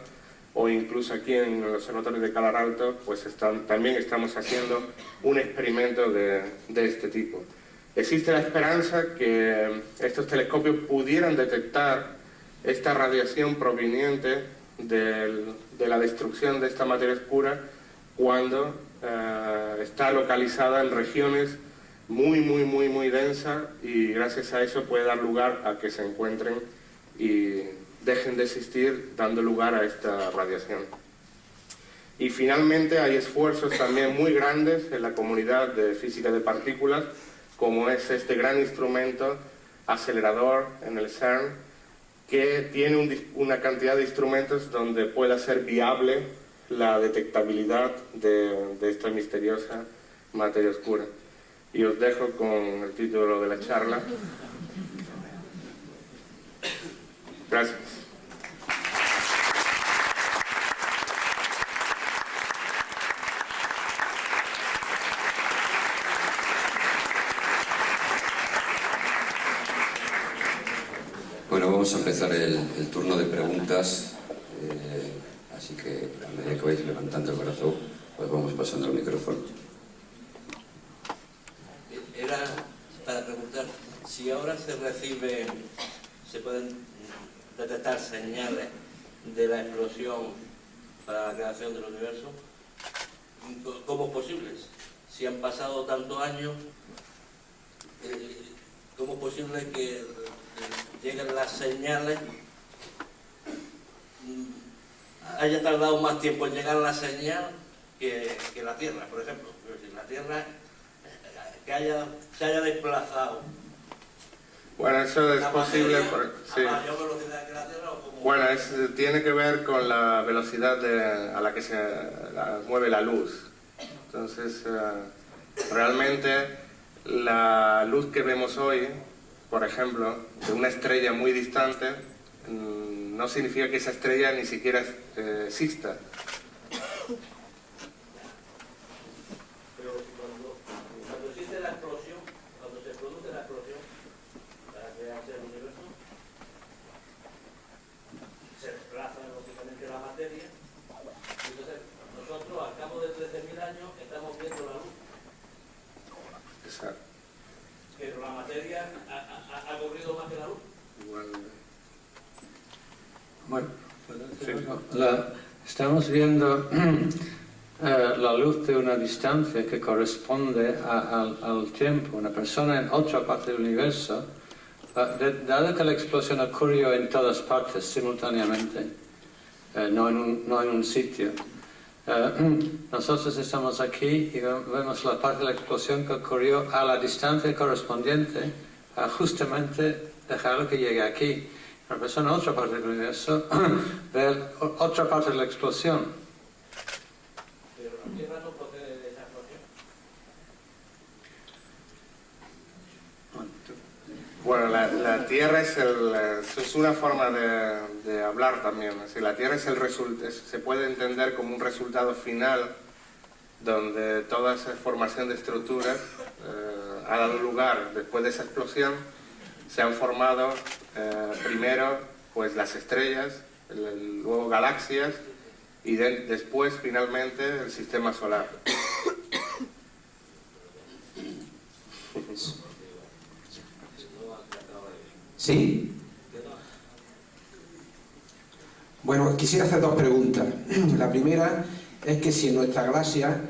o incluso aquí en el observatorio de Calar Alto, pues también estamos haciendo un experimento de este tipo. Existe la esperanza que estos telescopios pudieran detectar esta radiación proveniente de la destrucción de esta materia oscura cuando está localizada en regiones muy densas, y gracias a eso puede dar lugar a que se encuentren y dejen de existir, dando lugar a esta radiación. Y finalmente hay esfuerzos también muy grandes en la comunidad de física de partículas, como es este gran instrumento acelerador en el CERN, que tiene una cantidad de instrumentos donde pueda ser viable la detectabilidad de esta misteriosa materia oscura. Y os dejo con el título de la charla. Gracias. Bueno, vamos a empezar el turno de preguntas, así que a medida que vais levantando el brazo, pues vamos pasando el micrófono. Era para preguntar si ahora se pueden detectar señales de la explosión para la creación del universo. ¿Cómo es posible? Si han pasado tantos años, ¿cómo es posible que lleguen las señales? Haya tardado más tiempo en llegar la señal que la Tierra, por ejemplo. La Tierra se haya desplazado. Bueno, eso es posible. Sí. ¿A mayor velocidad que la Tierra o cómo? Bueno, tiene que ver con la velocidad a la que se mueve la luz. Entonces, realmente la luz que vemos hoy, por ejemplo, de una estrella muy distante, no significa que esa estrella ni siquiera exista. Pero cuando existe la explosión, cuando se produce la explosión para crearse el universo, se desplaza lógicamente la materia. Entonces, nosotros al cabo de 13.000 años estamos viendo la luz. Exacto. Pero la materia ha corrido más que la luz. Igual. Bueno, Sí. estamos viendo la luz de una distancia que corresponde al tiempo. Una persona en otra parte del universo, dado que la explosión ocurrió en todas partes simultáneamente, no en un sitio, nosotros estamos aquí y vemos la parte de la explosión que ocurrió a la distancia correspondiente a justamente dejarlo que llegue aquí. Una persona en otra parte del universo ve otra parte de la explosión. Pero la Tierra no procede de esa explosión. Bueno, la Tierra es una forma de hablar también. Es decir, la Tierra se puede entender como un resultado final donde toda esa formación de estructuras ha dado lugar, después de esa explosión, se han formado primero pues las estrellas, luego galaxias y después finalmente el sistema solar. ¿Sí? Bueno, quisiera hacer dos preguntas. La primera es que si en nuestra galaxia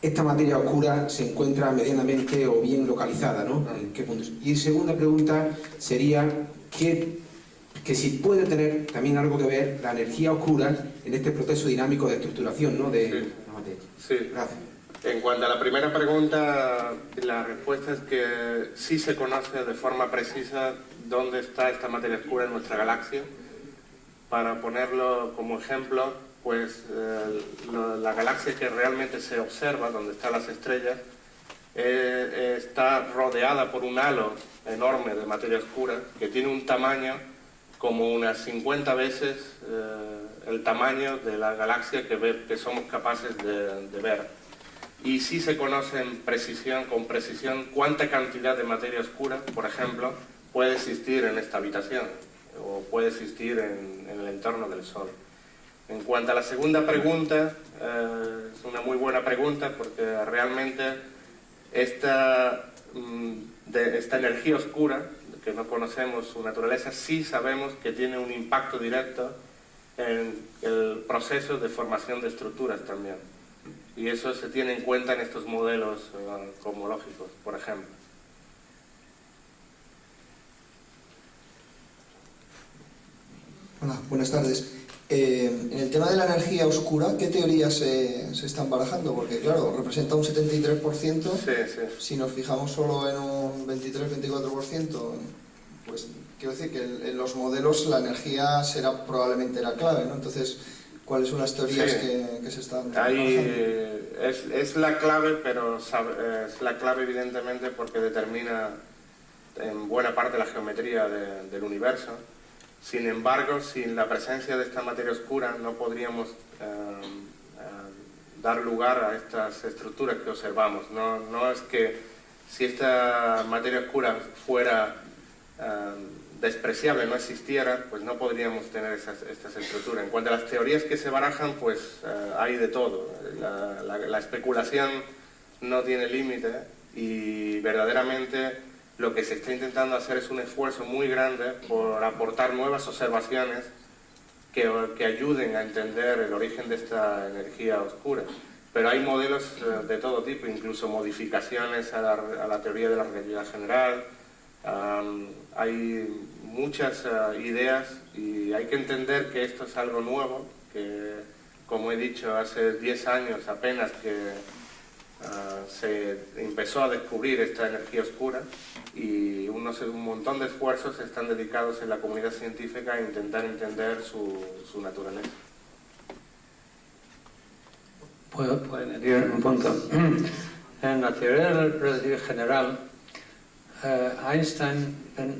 esta materia oscura se encuentra medianamente o bien localizada, ¿no? ¿En qué puntos? Y segunda pregunta sería que si puede tener también algo que ver la energía oscura en este proceso dinámico de estructuración, ¿no? de la materia. Sí. Gracias. En cuanto a la primera pregunta, la respuesta es que sí se conoce de forma precisa dónde está esta materia oscura en nuestra galaxia. Para ponerlo como ejemplo, pues la galaxia que realmente se observa, donde están las estrellas, está rodeada por un halo enorme de materia oscura que tiene un tamaño como unas 50 veces el tamaño de la galaxia que somos capaces de ver. Y sí se conoce con precisión cuánta cantidad de materia oscura, por ejemplo, puede existir en esta habitación o puede existir en el entorno del Sol. En cuanto a la segunda pregunta, es una muy buena pregunta porque realmente esta energía oscura, que no conocemos su naturaleza, sí sabemos que tiene un impacto directo en el proceso de formación de estructuras también. Y eso se tiene en cuenta en estos modelos cosmológicos, por ejemplo. Hola, buenas tardes. En el tema de la energía oscura, ¿qué teorías se están barajando? Porque, claro, representa un 73%. Sí. Si nos fijamos solo en un 23-24%, pues quiero decir que en los modelos la energía será probablemente la clave, ¿no? Entonces, ¿cuáles son las teorías que se están barajando? Es la clave, pero es la clave evidentemente porque determina en buena parte la geometría del universo. Sin embargo, sin la presencia de esta materia oscura no podríamos dar lugar a estas estructuras que observamos. No es que si esta materia oscura fuera despreciable, no existiera, pues no podríamos tener estas estructuras. En cuanto a las teorías que se barajan, pues hay de todo. La especulación no tiene límite y verdaderamente lo que se está intentando hacer es un esfuerzo muy grande por aportar nuevas observaciones que ayuden a entender el origen de esta energía oscura. Pero hay modelos de todo tipo, incluso modificaciones a la teoría de la relatividad general. Hay muchas ideas y hay que entender que esto es algo nuevo, que, como he dicho, hace 10 años apenas que se empezó a descubrir esta energía oscura y un montón de esfuerzos están dedicados en la comunidad científica a intentar entender su naturaleza. ¿Puedo añadir un punto? En la teoría de la relatividad general, Einstein,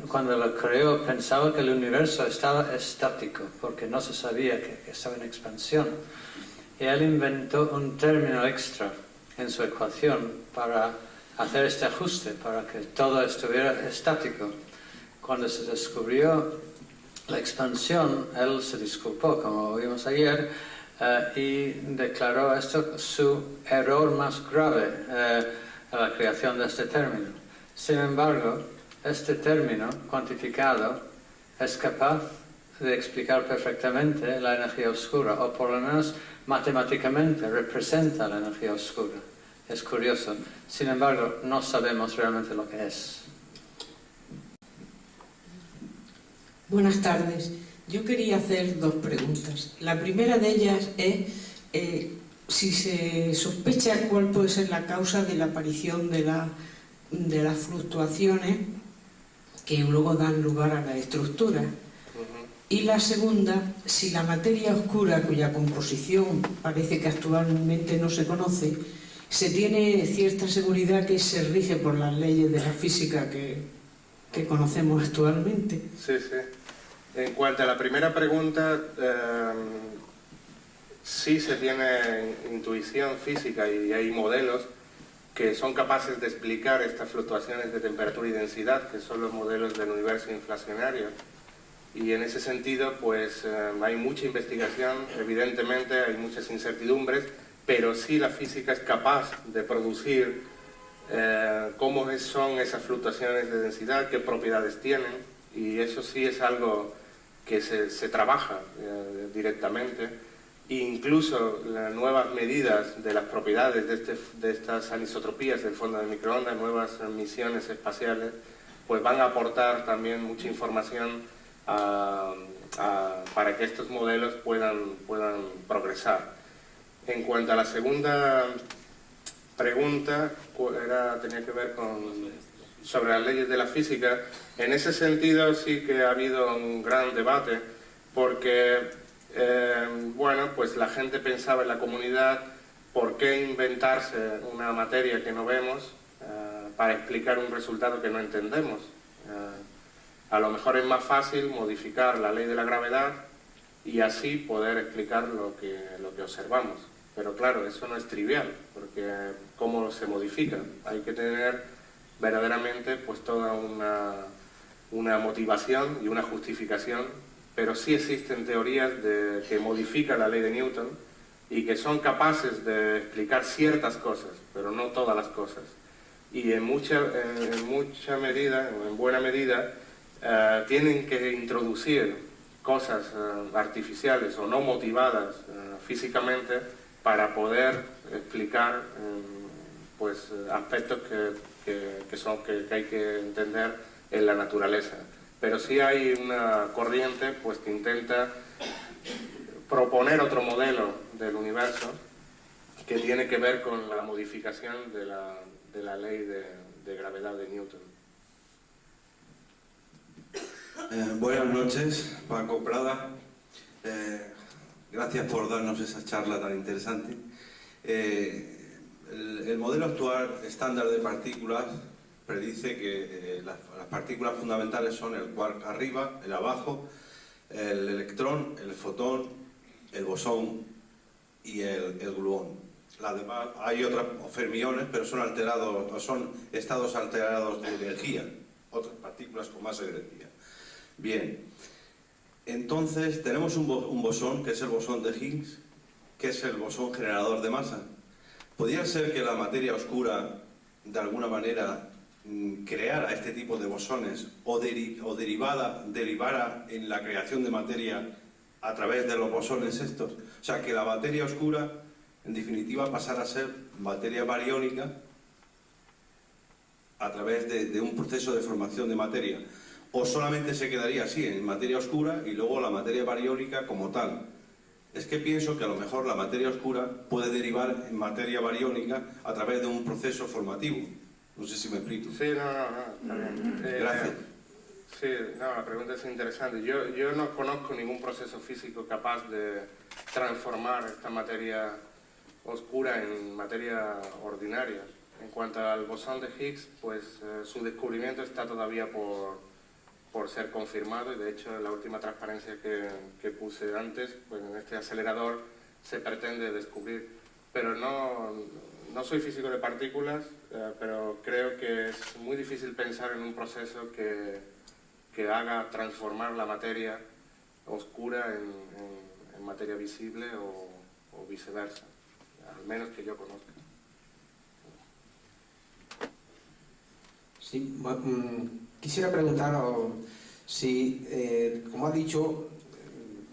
cuando lo creó, pensaba que el universo estaba estático, porque no se sabía que estaba en expansión. Y él inventó un término extra en su ecuación para hacer este ajuste, para que todo estuviera estático. Cuando se descubrió la expansión, él se disculpó, como vimos ayer, y declaró esto su error más grave a la creación de este término. Sin embargo, este término cuantificado es capaz de explicar perfectamente la energía oscura, o por lo menos matemáticamente representa la energía oscura. Es curioso. Sin embargo, no sabemos realmente lo que es. Buenas tardes. Yo quería hacer dos preguntas. La primera de ellas es si se sospecha cuál puede ser la causa de la aparición de las fluctuaciones que luego dan lugar a la estructura. Y la segunda, si la materia oscura, cuya composición parece que actualmente no se conoce, se tiene cierta seguridad que se rige por las leyes de la física que conocemos actualmente. Sí. En cuanto a la primera pregunta, sí se tiene intuición física y hay modelos que son capaces de explicar estas fluctuaciones de temperatura y densidad, que son los modelos del universo inflacionario. Y en ese sentido, pues hay mucha investigación, evidentemente hay muchas incertidumbres, pero sí la física es capaz de producir cómo son esas fluctuaciones de densidad, qué propiedades tienen, y eso sí es algo que se trabaja directamente. E incluso las nuevas medidas de las propiedades de estas anisotropías del fondo de microondas, nuevas misiones espaciales, pues van a aportar también mucha información para que estos modelos puedan progresar. En cuanto a la segunda pregunta tenía que ver sobre las leyes de la física. En ese sentido sí que ha habido un gran debate, porque bueno, pues la gente pensaba en la comunidad, ¿por qué inventarse una materia que no vemos para explicar un resultado que no entendemos? A lo mejor es más fácil modificar la ley de la gravedad y así poder explicar lo que observamos. Pero claro, eso no es trivial, porque ¿cómo se modifica? Hay que tener verdaderamente pues toda una motivación y una justificación, pero sí existen teorías que modifican la ley de Newton y que son capaces de explicar ciertas cosas, pero no todas las cosas. Y en buena medida, tienen que introducir cosas artificiales o no motivadas físicamente para poder explicar pues aspectos que hay que entender en la naturaleza. Pero sí hay una corriente pues que intenta proponer otro modelo del universo que tiene que ver con la modificación de la ley de gravedad de Newton. Buenas noches, Paco Prada. Gracias por darnos esa charla tan interesante. El modelo actual estándar de partículas predice que las partículas fundamentales son el quark arriba, el abajo, el electrón, el fotón, el bosón y el gluón. Además, hay otros fermiones, pero son estados alterados de energía, otras partículas con más energía. Bien, entonces tenemos un bosón, que es el bosón de Higgs, que es el bosón generador de masa. ¿Podría ser que la materia oscura, de alguna manera, creara este tipo de bosones o derivara en la creación de materia a través de los bosones estos? O sea, que la materia oscura, en definitiva, pasara a ser materia bariónica a través de un proceso de formación de materia. O solamente se quedaría así, en materia oscura, y luego la materia bariónica como tal. Es que pienso que a lo mejor la materia oscura puede derivar en materia bariónica a través de un proceso formativo. No sé si me explico. Sí, no, está bien. Gracias. Sí, la pregunta es interesante. Yo no conozco ningún proceso físico capaz de transformar esta materia oscura en materia ordinaria. En cuanto al bosón de Higgs, pues su descubrimiento está todavía por ser confirmado, y de hecho en la última transparencia que puse antes, pues en este acelerador se pretende descubrir. Pero no soy físico de partículas, pero creo que es muy difícil pensar en un proceso que haga transformar la materia oscura en materia visible o viceversa, al menos que yo conozca. Sí, quisiera preguntar si, como ha dicho,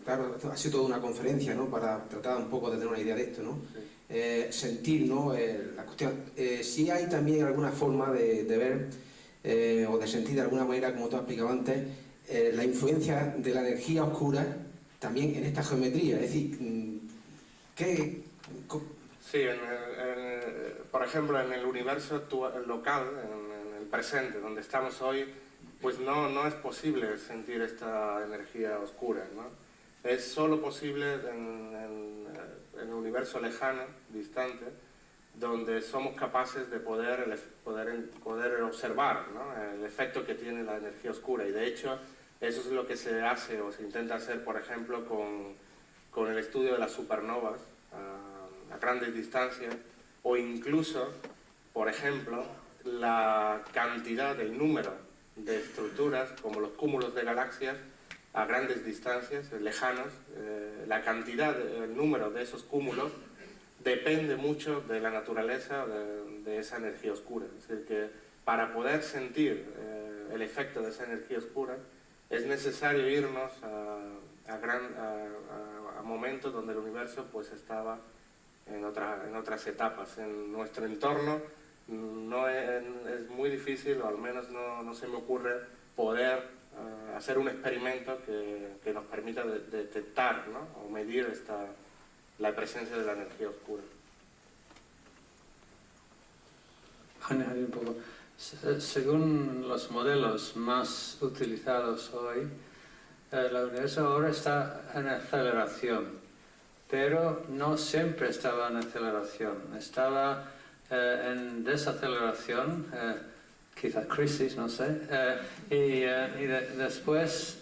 claro, ha sido toda una conferencia, ¿no?, para tratar un poco de tener una idea de esto, ¿no? Sí. Sentir, ¿no?, la cuestión. Si hay también alguna forma de ver o de sentir de alguna manera, como tú has explicado antes, la influencia de la energía oscura también en esta geometría. Es decir, ¿qué...? Sí, por ejemplo, en el universo local, en el presente, donde estamos hoy, pues no es posible sentir esta energía oscura, ¿no? Es solo posible en el universo lejano, distante, donde somos capaces de poder observar, ¿no?, el efecto que tiene la energía oscura. Y de hecho, eso es lo que se hace o se intenta hacer, por ejemplo, con el estudio de las supernovas a grandes distancias, o incluso, por ejemplo, la cantidad, el número de estructuras, como los cúmulos de galaxias, a grandes distancias, lejanos. La cantidad, el número de esos cúmulos depende mucho de la naturaleza de esa energía oscura. Es decir, que para poder sentir el efecto de esa energía oscura es necesario irnos a momentos donde el universo pues estaba en otras etapas. En nuestro entorno es muy difícil, o al menos no se me ocurre, poder hacer un experimento que nos permita detectar, ¿no?, o medir la presencia de la energía oscura. añadir un poco. Según los modelos más utilizados hoy, el universo ahora está en aceleración, pero no siempre estaba en aceleración, estaba en desaceleración, quizás crisis, no sé, después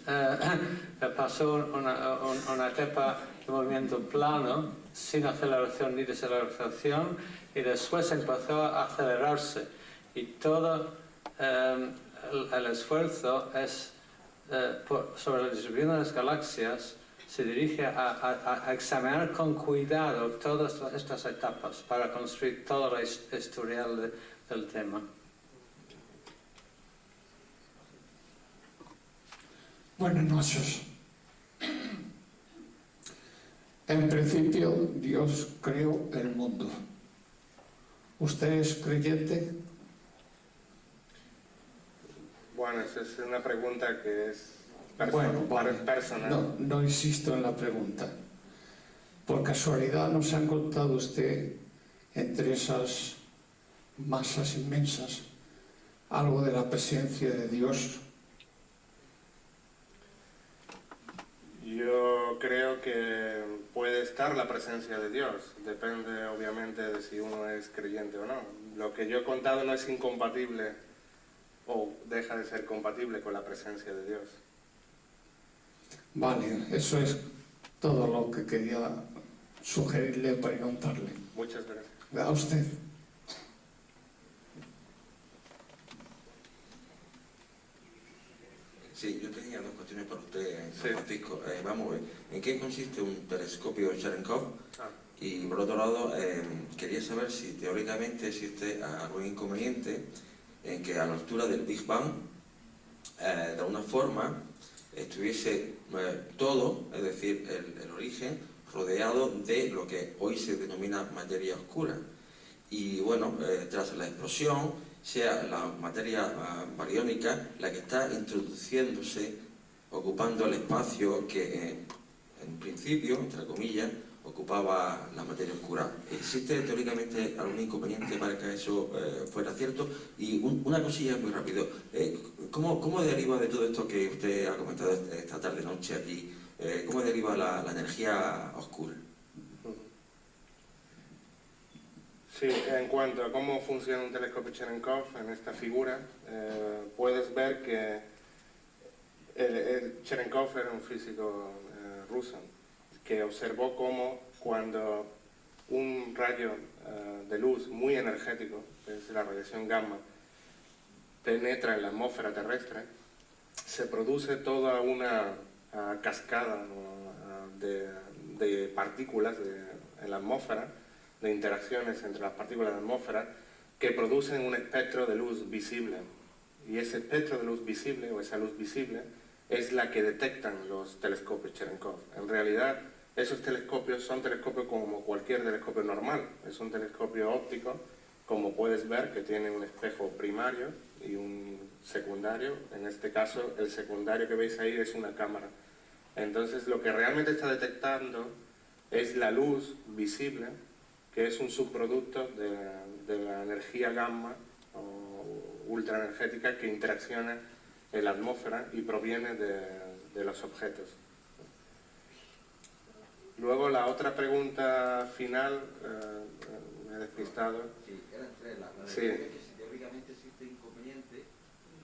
pasó una etapa de movimiento plano, sin aceleración ni desaceleración, y después empezó a acelerarse. Y todo el esfuerzo es sobre la distribución de las galaxias, se dirige a examinar con cuidado todas estas etapas para construir todo el historial del tema. Buenas noches. En principio, Dios creó el mundo. ¿Usted es creyente? Bueno, esa es una pregunta que es personal. No insisto en la pregunta. Por casualidad nos han contado usted, entre esas masas inmensas, algo de la presencia de Dios. Yo creo que puede estar la presencia de Dios, depende obviamente de si uno es creyente o no. Lo que yo he contado no es incompatible o deja de ser compatible con la presencia de Dios. Vale, eso es todo lo que quería sugerirle, preguntarle. Muchas gracias. A usted. Sí, yo tenía dos cuestiones para usted, Francisco. Vamos a ver, ¿en qué consiste un telescopio Cherenkov? Y por otro lado, quería saber si teóricamente existe algún inconveniente en que a la altura del Big Bang, de alguna forma, estuviese todo, es decir, el origen, rodeado de lo que hoy se denomina materia oscura. Y bueno, tras la explosión, sea la materia bariónica la que está introduciéndose, ocupando el espacio que en principio, entre comillas, ocupaba la materia oscura. ¿Existe teóricamente algún inconveniente para que eso fuera cierto? Y una cosilla muy rápido. ¿Cómo deriva de todo esto que usted ha comentado esta tarde-noche aquí? ¿Cómo deriva la energía oscura? Sí, en cuanto a cómo funciona un telescopio Cherenkov, en esta figura, puedes ver que Cherenkov era un físico ruso que observó cómo cuando un rayo de luz muy energético, que es la radiación gamma, penetra en la atmósfera terrestre, se produce toda una cascada de partículas en la atmósfera, de interacciones entre las partículas de la atmósfera, que producen un espectro de luz visible. Y ese espectro de luz visible, o esa luz visible, es la que detectan los telescopios Cherenkov. En realidad, esos telescopios son telescopios como cualquier telescopio normal. Es un telescopio óptico, como puedes ver, que tiene un espejo primario y un secundario. En este caso, el secundario que veis ahí es una cámara. Entonces, lo que realmente está detectando es la luz visible, que es un subproducto de la energía gamma o ultraenergética que interacciona en la atmósfera y proviene de los objetos. Luego la otra pregunta final, me he despistado. Sí, eran tres. La sí. Que si teóricamente existe inconveniente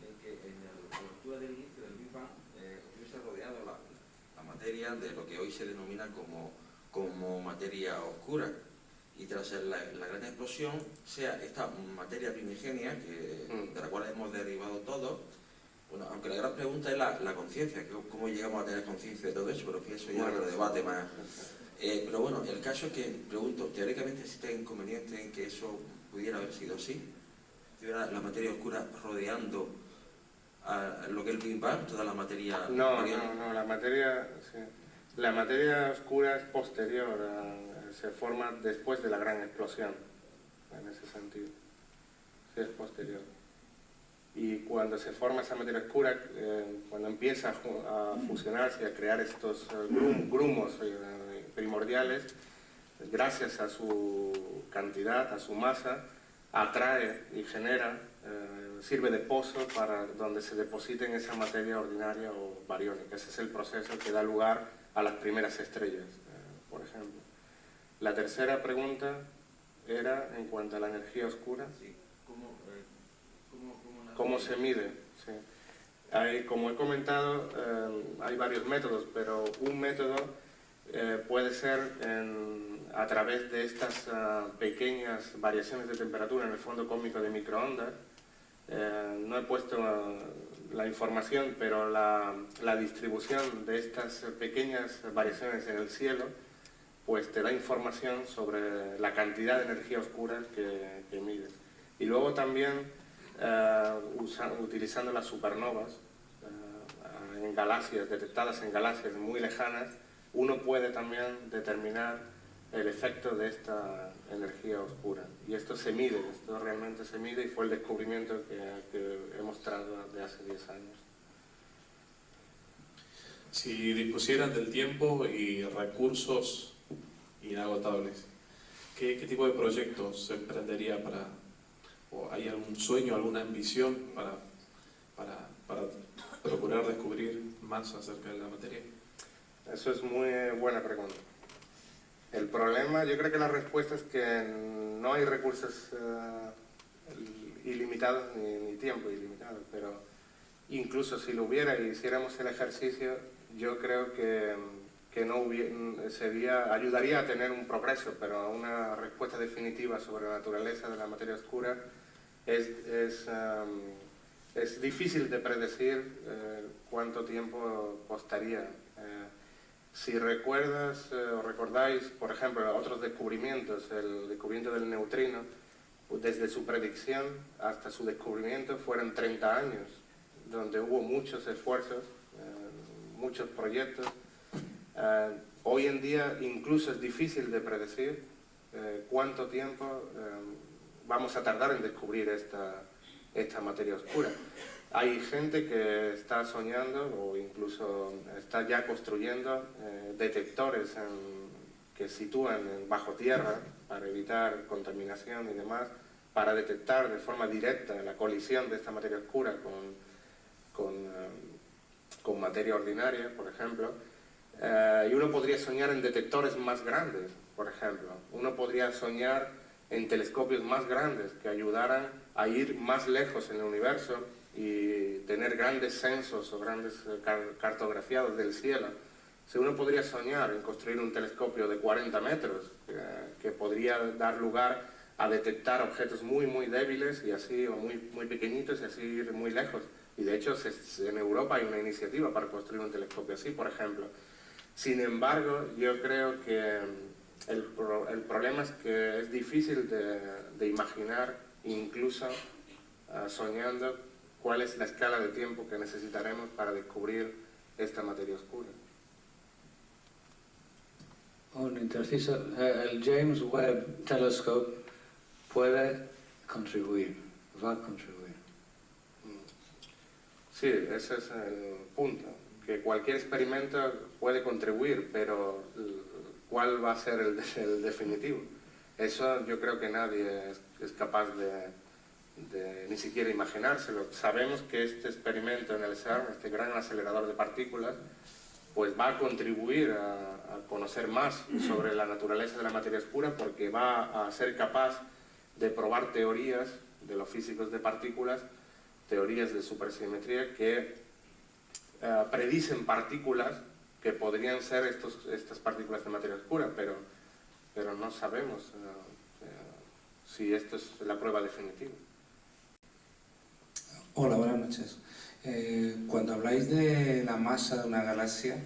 en que en la altura del inicio del Big Bang estuviese rodeado la materia de lo que hoy se denomina como materia oscura. Y tras la gran explosión, sea esta materia primigenia, de la cual hemos derivado todos. Bueno, aunque la gran pregunta es la conciencia, cómo llegamos a tener conciencia de todo eso, pero que eso ya es otro debate más. Pero bueno, el caso es que, pregunto, ¿teóricamente existe inconveniente en que eso pudiera haber sido así? ¿Tuviera la materia oscura rodeando a lo que es el Big Bang, toda la materia? No, la materia, sí. La materia oscura es posterior, se forma después de la gran explosión, en ese sentido. Sí, es posterior. Y cuando se forma esa materia oscura, cuando empieza a fusionarse y a crear estos grumos primordiales, gracias a su cantidad, a su masa, atrae y genera, sirve de pozo para donde se depositen esa materia ordinaria o bariónica. Ese es el proceso que da lugar a las primeras estrellas, por ejemplo. La tercera pregunta era en cuanto a la energía oscura. Sí. ¿Cómo se mide? Sí. Como he comentado, hay varios métodos, pero un método puede ser a través de estas pequeñas variaciones de temperatura en el fondo cósmico de microondas. No he puesto la información, pero la distribución de estas pequeñas variaciones en el cielo pues te da información sobre la cantidad de energía oscura que mides. Y luego también utilizando las supernovas en galaxias, detectadas en galaxias muy lejanas, uno puede también determinar el efecto de esta energía oscura. Y esto se mide, esto realmente se mide, y fue el descubrimiento que he mostrado de hace 10 años. Si dispusieran del tiempo y recursos inagotables, ¿qué tipo de proyectos se emprendería o hay algún sueño, alguna ambición para procurar descubrir más acerca de la materia? Eso es muy buena pregunta. El problema, yo creo que la respuesta es que no hay recursos ilimitados ni tiempo ilimitado, pero incluso si lo hubiera y hiciéramos el ejercicio, yo creo que ayudaría a tener un progreso, pero una respuesta definitiva sobre la naturaleza de la materia oscura es difícil de predecir cuánto tiempo costaría. Si recuerdas o recordáis, por ejemplo, otros descubrimientos, el descubrimiento del neutrino, desde su predicción hasta su descubrimiento fueron 30 años, donde hubo muchos esfuerzos, muchos proyectos. Hoy en día incluso es difícil de predecir cuánto tiempo vamos a tardar en descubrir esta materia oscura. Hay gente que está soñando o incluso está ya construyendo detectores que sitúan bajo tierra para evitar contaminación y demás, para detectar de forma directa la colisión de esta materia oscura con materia ordinaria, por ejemplo. Y uno podría soñar en detectores más grandes, por ejemplo. Uno podría soñar en telescopios más grandes que ayudaran a ir más lejos en el universo y tener grandes censos o grandes cartografiados del cielo. Si uno podría soñar en construir un telescopio de 40 metros que podría dar lugar a detectar objetos muy débiles y así, o muy pequeñitos y así ir muy lejos. Y de hecho en Europa hay una iniciativa para construir un telescopio así, por ejemplo. Sin embargo, yo creo que el problema es que es difícil de imaginar, incluso soñando, cuál es la escala de tiempo que necesitaremos para descubrir esta materia oscura. Un inciso, el James Webb Telescope puede contribuir, va a contribuir. Sí, ese es el punto, que cualquier experimento puede contribuir, pero ¿cuál va a ser el definitivo? Eso yo creo que nadie es capaz de ni siquiera imaginárselo. Sabemos que este experimento en el CERN, este gran acelerador de partículas, pues va a contribuir a conocer más sobre la naturaleza de la materia oscura, porque va a ser capaz de probar teorías de los físicos de partículas, teorías de supersimetría que predicen partículas que podrían ser estas partículas de materia oscura, pero no sabemos si esto es la prueba definitiva. Hola, buenas noches. Cuando habláis de la masa de una galaxia,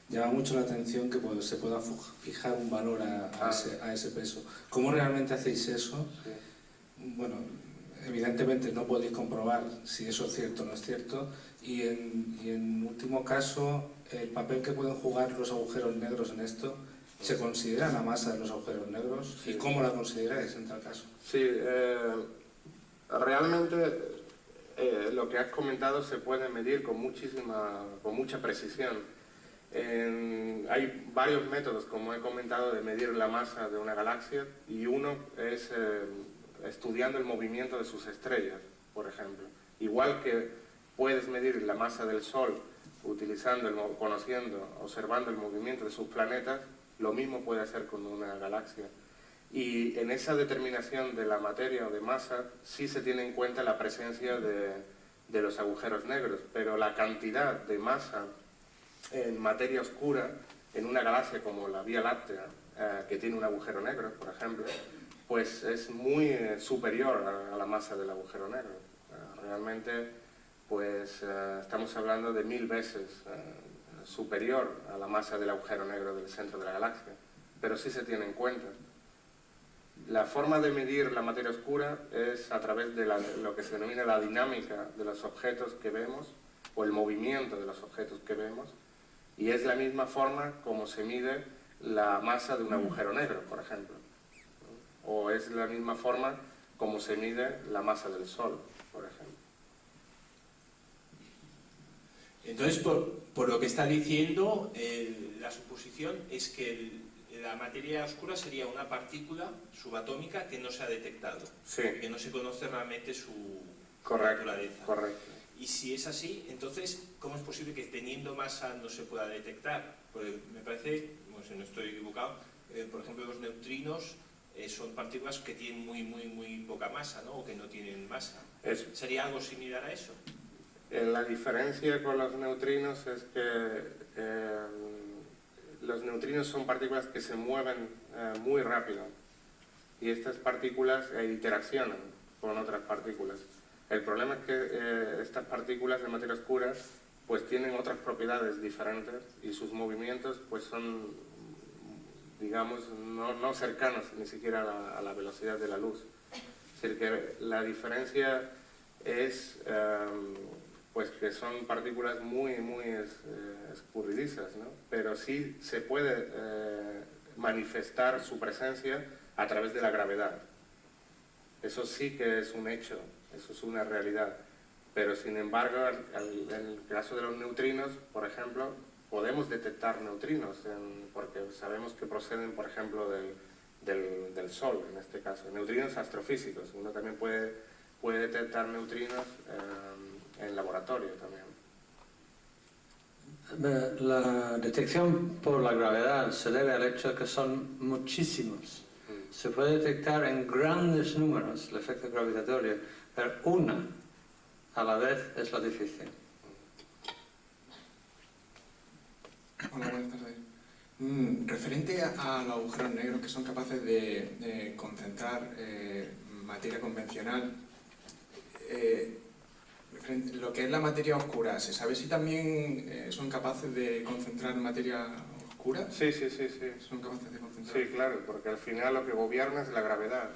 llama mucho la atención que se pueda fijar un valor a ese peso. ¿Cómo realmente hacéis eso? Sí. Bueno, evidentemente no podéis comprobar si eso es cierto o no es cierto, y en último caso, el papel que pueden jugar los agujeros negros en esto, ¿se considera la masa de los agujeros negros? Sí. ¿Y cómo la consideráis en tal caso? Sí, realmente lo que has comentado se puede medir con mucha precisión. Hay varios métodos, como he comentado, de medir la masa de una galaxia, y uno es estudiando el movimiento de sus estrellas, por ejemplo. Igual que puedes medir la masa del Sol observando el movimiento de sus planetas, lo mismo puede hacer con una galaxia. Y en esa determinación de la materia o de masa sí se tiene en cuenta la presencia de los agujeros negros, pero la cantidad de masa en materia oscura en una galaxia como la Vía Láctea, que tiene un agujero negro, por ejemplo, pues es muy superior a la masa del agujero negro. Realmente, pues estamos hablando de 1000 veces superior a la masa del agujero negro del centro de la galaxia, pero sí se tiene en cuenta. La forma de medir la materia oscura es a través de lo que se denomina la dinámica de los objetos que vemos, o el movimiento de los objetos que vemos, y es la misma forma como se mide la masa de un agujero negro, por ejemplo. O es la misma forma como se mide la masa del Sol, por ejemplo. Entonces, por lo que está diciendo, la suposición es que la materia oscura sería una partícula subatómica que no se ha detectado, sí, que no se conoce realmente su naturaleza. Correcto. Y si es así, entonces, ¿cómo es posible que teniendo masa no se pueda detectar? Pues me parece, si no estoy equivocado, por ejemplo, los neutrinos son partículas que tienen muy poca masa, ¿no? O que no tienen masa. ¿Sería algo similar a eso? La diferencia con los neutrinos es que los neutrinos son partículas que se mueven muy rápido y estas partículas interaccionan con otras partículas. El problema es que estas partículas de materia oscura pues tienen otras propiedades diferentes y sus movimientos pues son, digamos, no cercanos ni siquiera a la velocidad de la luz. Es decir, que la diferencia es pues que son partículas muy escurridizas, ¿no? Pero sí se puede manifestar su presencia a través de la gravedad. Eso sí que es un hecho, eso es una realidad. Pero sin embargo, en el caso de los neutrinos, por ejemplo, podemos detectar neutrinos, porque sabemos que proceden, por ejemplo, del Sol, en este caso. Neutrinos astrofísicos. Uno también puede detectar neutrinos en laboratorio también. La detección por la gravedad se debe al hecho de que son muchísimos. Se puede detectar en grandes números el efecto gravitatorio, pero una a la vez es lo difícil. Hola, buenas tardes. Referente a los agujeros negros que son capaces de concentrar materia convencional, lo que es la materia oscura, ¿se sabe si también son capaces de concentrar materia oscura? Sí. ¿Son capaces de concentrar? Sí, claro, porque al final lo que gobierna es la gravedad.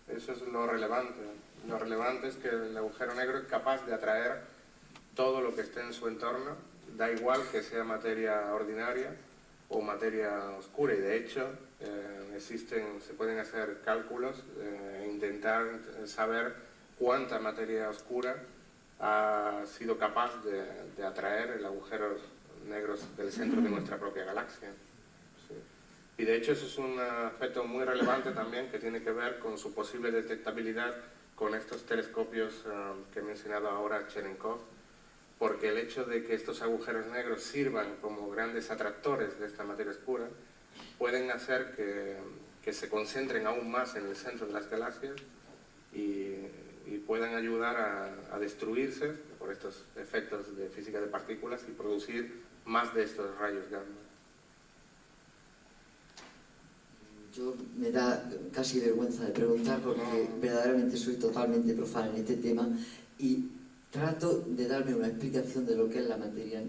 Eso es lo relevante. Lo relevante es que el agujero negro es capaz de atraer todo lo que esté en su entorno, da igual que sea materia ordinaria o materia oscura, y de hecho se pueden hacer cálculos e intentar saber cuánta materia oscura ha sido capaz de atraer el agujero negro del centro de nuestra propia galaxia. Sí. Y de hecho eso es un aspecto muy relevante también que tiene que ver con su posible detectabilidad con estos telescopios que he mencionado ahora, Cherenkov, porque el hecho de que estos agujeros negros sirvan como grandes atractores de esta materia oscura pueden hacer que se concentren aún más en el centro de las galaxias y puedan ayudar a destruirse por estos efectos de física de partículas y producir más de estos rayos gamma. Yo me da casi vergüenza de preguntar porque verdaderamente soy totalmente profana en este tema y trato de darme una explicación de lo que es la materia,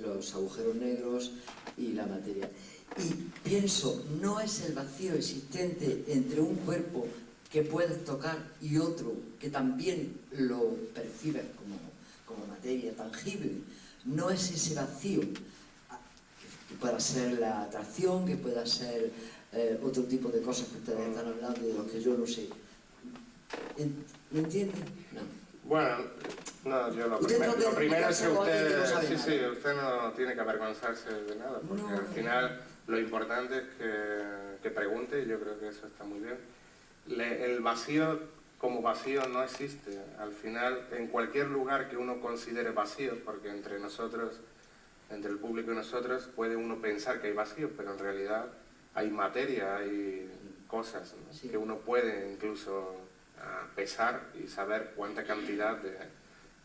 los agujeros negros y la materia. Y pienso, ¿no es el vacío existente entre un cuerpo que puedes tocar y otro que también lo percibes como materia tangible? ¿No es ese vacío? Que pueda ser la atracción, que pueda ser otro tipo de cosas que ustedes están hablando y de los que yo no sé. ¿Me entienden? No. Bueno, no, yo lo primero es que usted no tiene que avergonzarse de nada, porque al final lo importante es que pregunte, y yo creo que eso está muy bien. el vacío como vacío no existe. Al final, en cualquier lugar que uno considere vacío, porque entre nosotros, entre el público y nosotros, puede uno pensar que hay vacío, pero en realidad hay materia, hay cosas, ¿no? Sí. Que uno puede incluso pesar y saber cuánta cantidad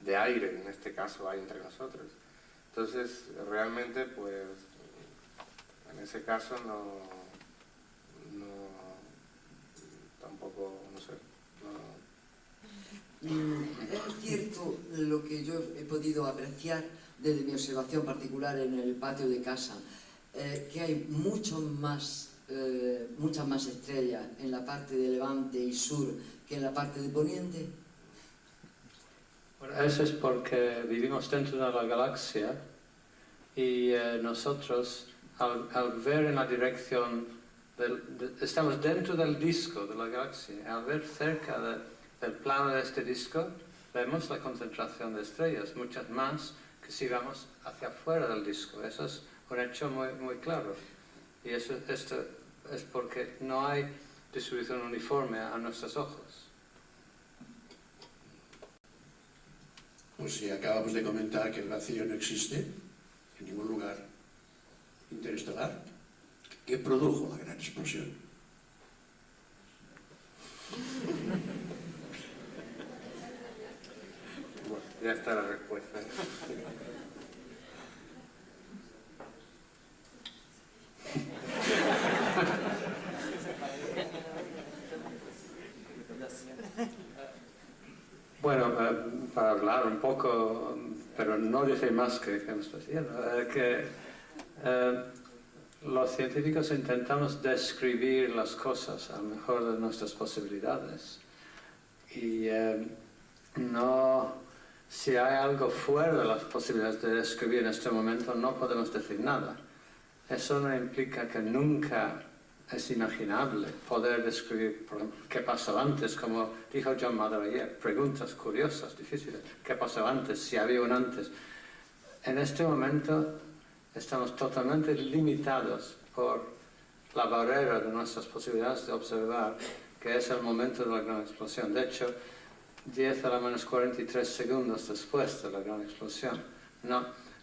de aire, en este caso, hay entre nosotros. Entonces, realmente, pues, en ese caso tampoco, no sé. Es cierto lo que yo he podido apreciar desde mi observación particular en el patio de casa, que hay muchas más estrellas en la parte de levante y sur que en la parte de poniente. Bueno, eso es porque vivimos dentro de la galaxia y nosotros, al ver en la dirección, estamos dentro del disco de la galaxia, al ver cerca del plano de este disco, vemos la concentración de estrellas, muchas más que si vamos hacia afuera del disco. Eso es un hecho muy, muy claro. Y esto es porque no hay distribución uniforme a nuestros ojos. Pues sí, acabamos de comentar que el vacío no existe en ningún lugar interestelar. ¿Qué produjo la gran explosión? Bueno, ya está la respuesta. Bueno, para hablar un poco, pero no decir más que estoy diciendo, que los científicos intentamos describir las cosas al mejor de nuestras posibilidades. Y si hay algo fuera de las posibilidades de describir en este momento, no podemos decir nada. Eso no implica que nunca es imaginable poder describir, por ejemplo, qué pasó antes, como dijo John Mather ayer, preguntas curiosas, difíciles. ¿Qué pasó antes? Si había un antes. En este momento estamos totalmente limitados por la barrera de nuestras posibilidades de observar, que es el momento de la gran explosión. De hecho, 10 a la menos 43 segundos después de la gran explosión.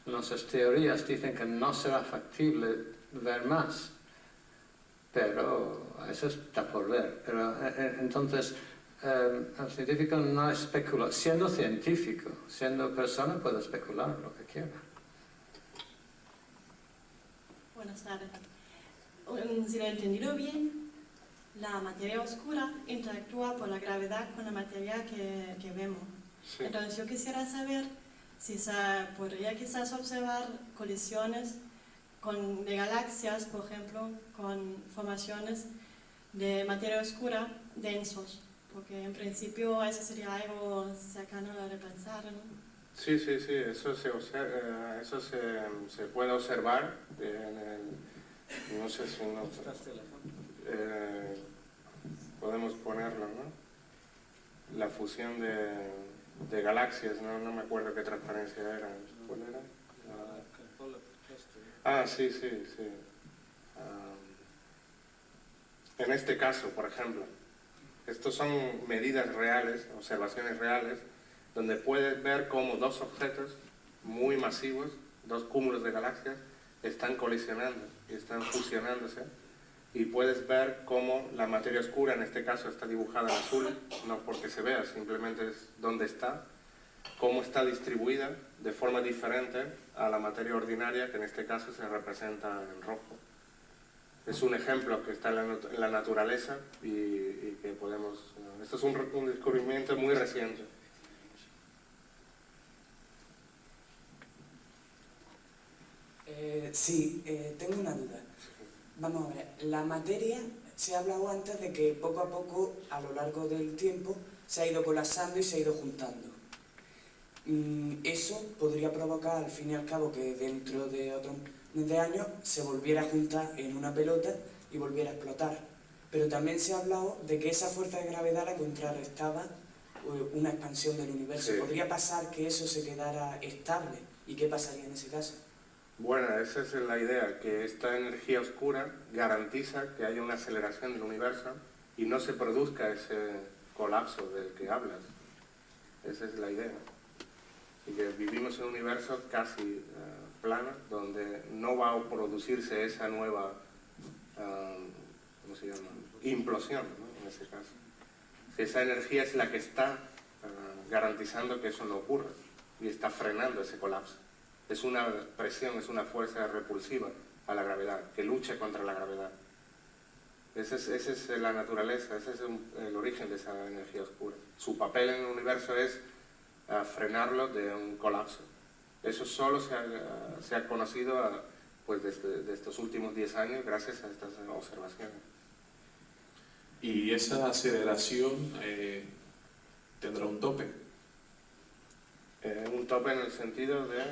Nuestras teorías dicen que no será factible ver más, pero eso está por ver. Pero entonces, el científico no especula. Siendo científico, siendo persona, puede especular lo que quiera. Buenas tardes. Si lo he entendido bien, la materia oscura interactúa por la gravedad con la materia que vemos. Sí. Entonces yo quisiera saber si se podría quizás observar colisiones de galaxias, por ejemplo, con formaciones de materia oscura densos, porque en principio eso sería algo cercano de pensar, ¿no? Sí, eso se puede observar no sé si podemos ponerlo, ¿no? La fusión de galaxias, no me acuerdo qué transparencia era. ¿Cuál era? Sí. En este caso, por ejemplo, estos son medidas reales, observaciones reales, donde puedes ver cómo dos objetos muy masivos, dos cúmulos de galaxias, están colisionando y están fusionándose, y puedes ver cómo la materia oscura, en este caso, está dibujada en azul, no porque se vea, simplemente es dónde está, cómo está distribuida de forma diferente a la materia ordinaria, que en este caso se representa en rojo. Es un ejemplo que está en la naturaleza y que podemos... Esto es un descubrimiento muy reciente. Sí, tengo una duda. Vamos a ver, la materia, se ha hablado antes de que poco a poco, a lo largo del tiempo, se ha ido colapsando y se ha ido juntando. Eso podría provocar, al fin y al cabo, que dentro de otros años se volviera a juntar en una pelota y volviera a explotar. Pero también se ha hablado de que esa fuerza de gravedad la contrarrestaba una expansión del universo. Sí. ¿Podría pasar que eso se quedara estable? ¿Y qué pasaría en ese caso? Bueno, esa es la idea, que esta energía oscura garantiza que haya una aceleración del universo y no se produzca ese colapso del que hablas. Esa es la idea. Y que vivimos en un universo casi plano, donde no va a producirse esa nueva ¿cómo se llama? Implosión, ¿no? En ese caso. Si esa energía es la que está garantizando que eso no ocurra y está frenando ese colapso. Es una presión, es una fuerza repulsiva a la gravedad, que lucha contra la gravedad. Esa es la naturaleza, ese es el origen de esa energía oscura. Su papel en el universo es frenarlo de un colapso. Eso solo se ha conocido pues de estos últimos 10 años gracias a estas observaciones. ¿Y esa aceleración tendrá un tope? Un tope en el sentido de...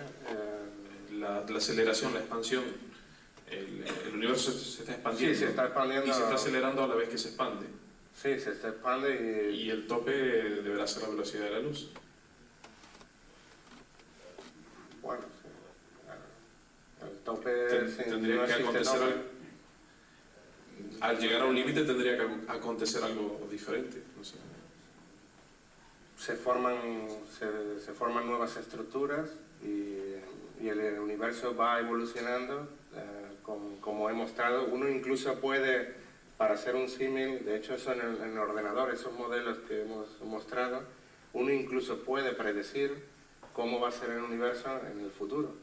la aceleración, la expansión. El universo se está expandiendo. Sí, se está expandiendo. Y se está acelerando a la vez que se expande. Sí, se está expande y el tope deberá ser la velocidad de la luz. Bueno, sí. El tope tendría no que existe acontecer tope. Al llegar a un límite tendría que acontecer algo diferente. No sé. Se forman nuevas estructuras y el universo va evolucionando, como he mostrado. Uno incluso puede, para hacer un símil, de hecho eso en el ordenador, esos modelos que hemos mostrado, uno incluso puede predecir cómo va a ser el universo en el futuro.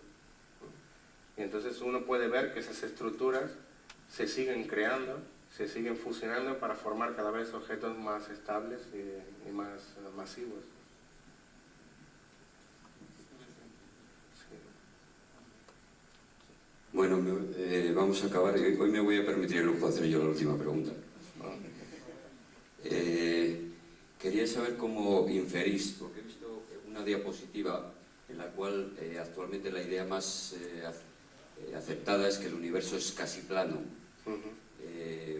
Y entonces uno puede ver que esas estructuras se siguen creando, se siguen fusionando para formar cada vez objetos más estables y más masivos. Bueno, vamos a acabar. Hoy me voy a permitir el lujo de hacer yo la última pregunta. Quería saber cómo inferís, porque he visto una diapositiva en la cual actualmente la idea más aceptada es que el universo es casi plano.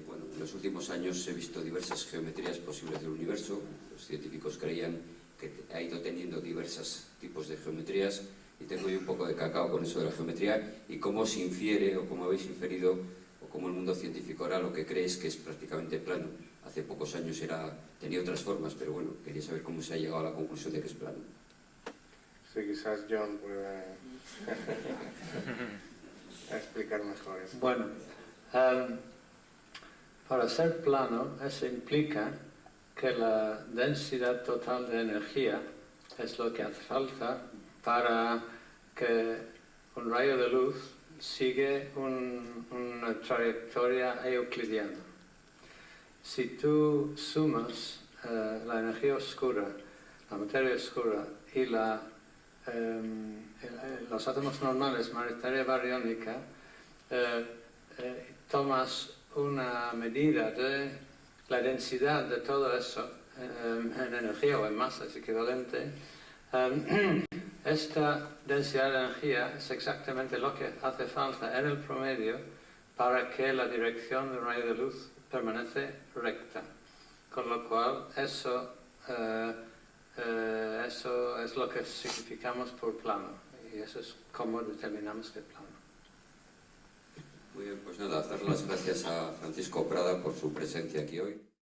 Bueno, en los últimos años he visto diversas geometrías posibles del universo. Los científicos creían que ha ido teniendo diversos tipos de geometrías y tengo yo un poco de cacao con eso de la geometría. ¿Y cómo se infiere o cómo habéis inferido o cómo el mundo científico ahora lo que cree es que es prácticamente plano? Hace pocos años tenía otras formas, pero bueno, quería saber cómo se ha llegado a la conclusión de que es plano. Sí, quizás John pueda explicar mejor eso. Bueno, para ser plano, eso implica que la densidad total de energía es lo que hace falta para que un rayo de luz siga una trayectoria euclidiana. Si tú sumas la energía oscura, la materia oscura y los átomos normales, materia bariónica, tomas una medida de la densidad de todo eso en energía o en masa es equivalente. Esta densidad de energía es exactamente lo que hace falta en el promedio para que la dirección del rayo de luz permanece recta. Con lo cual, eso es lo que significamos por plano. Y eso es cómo determinamos que es plano. Muy bien, pues nada, dar las gracias a Francisco Prada por su presencia aquí hoy.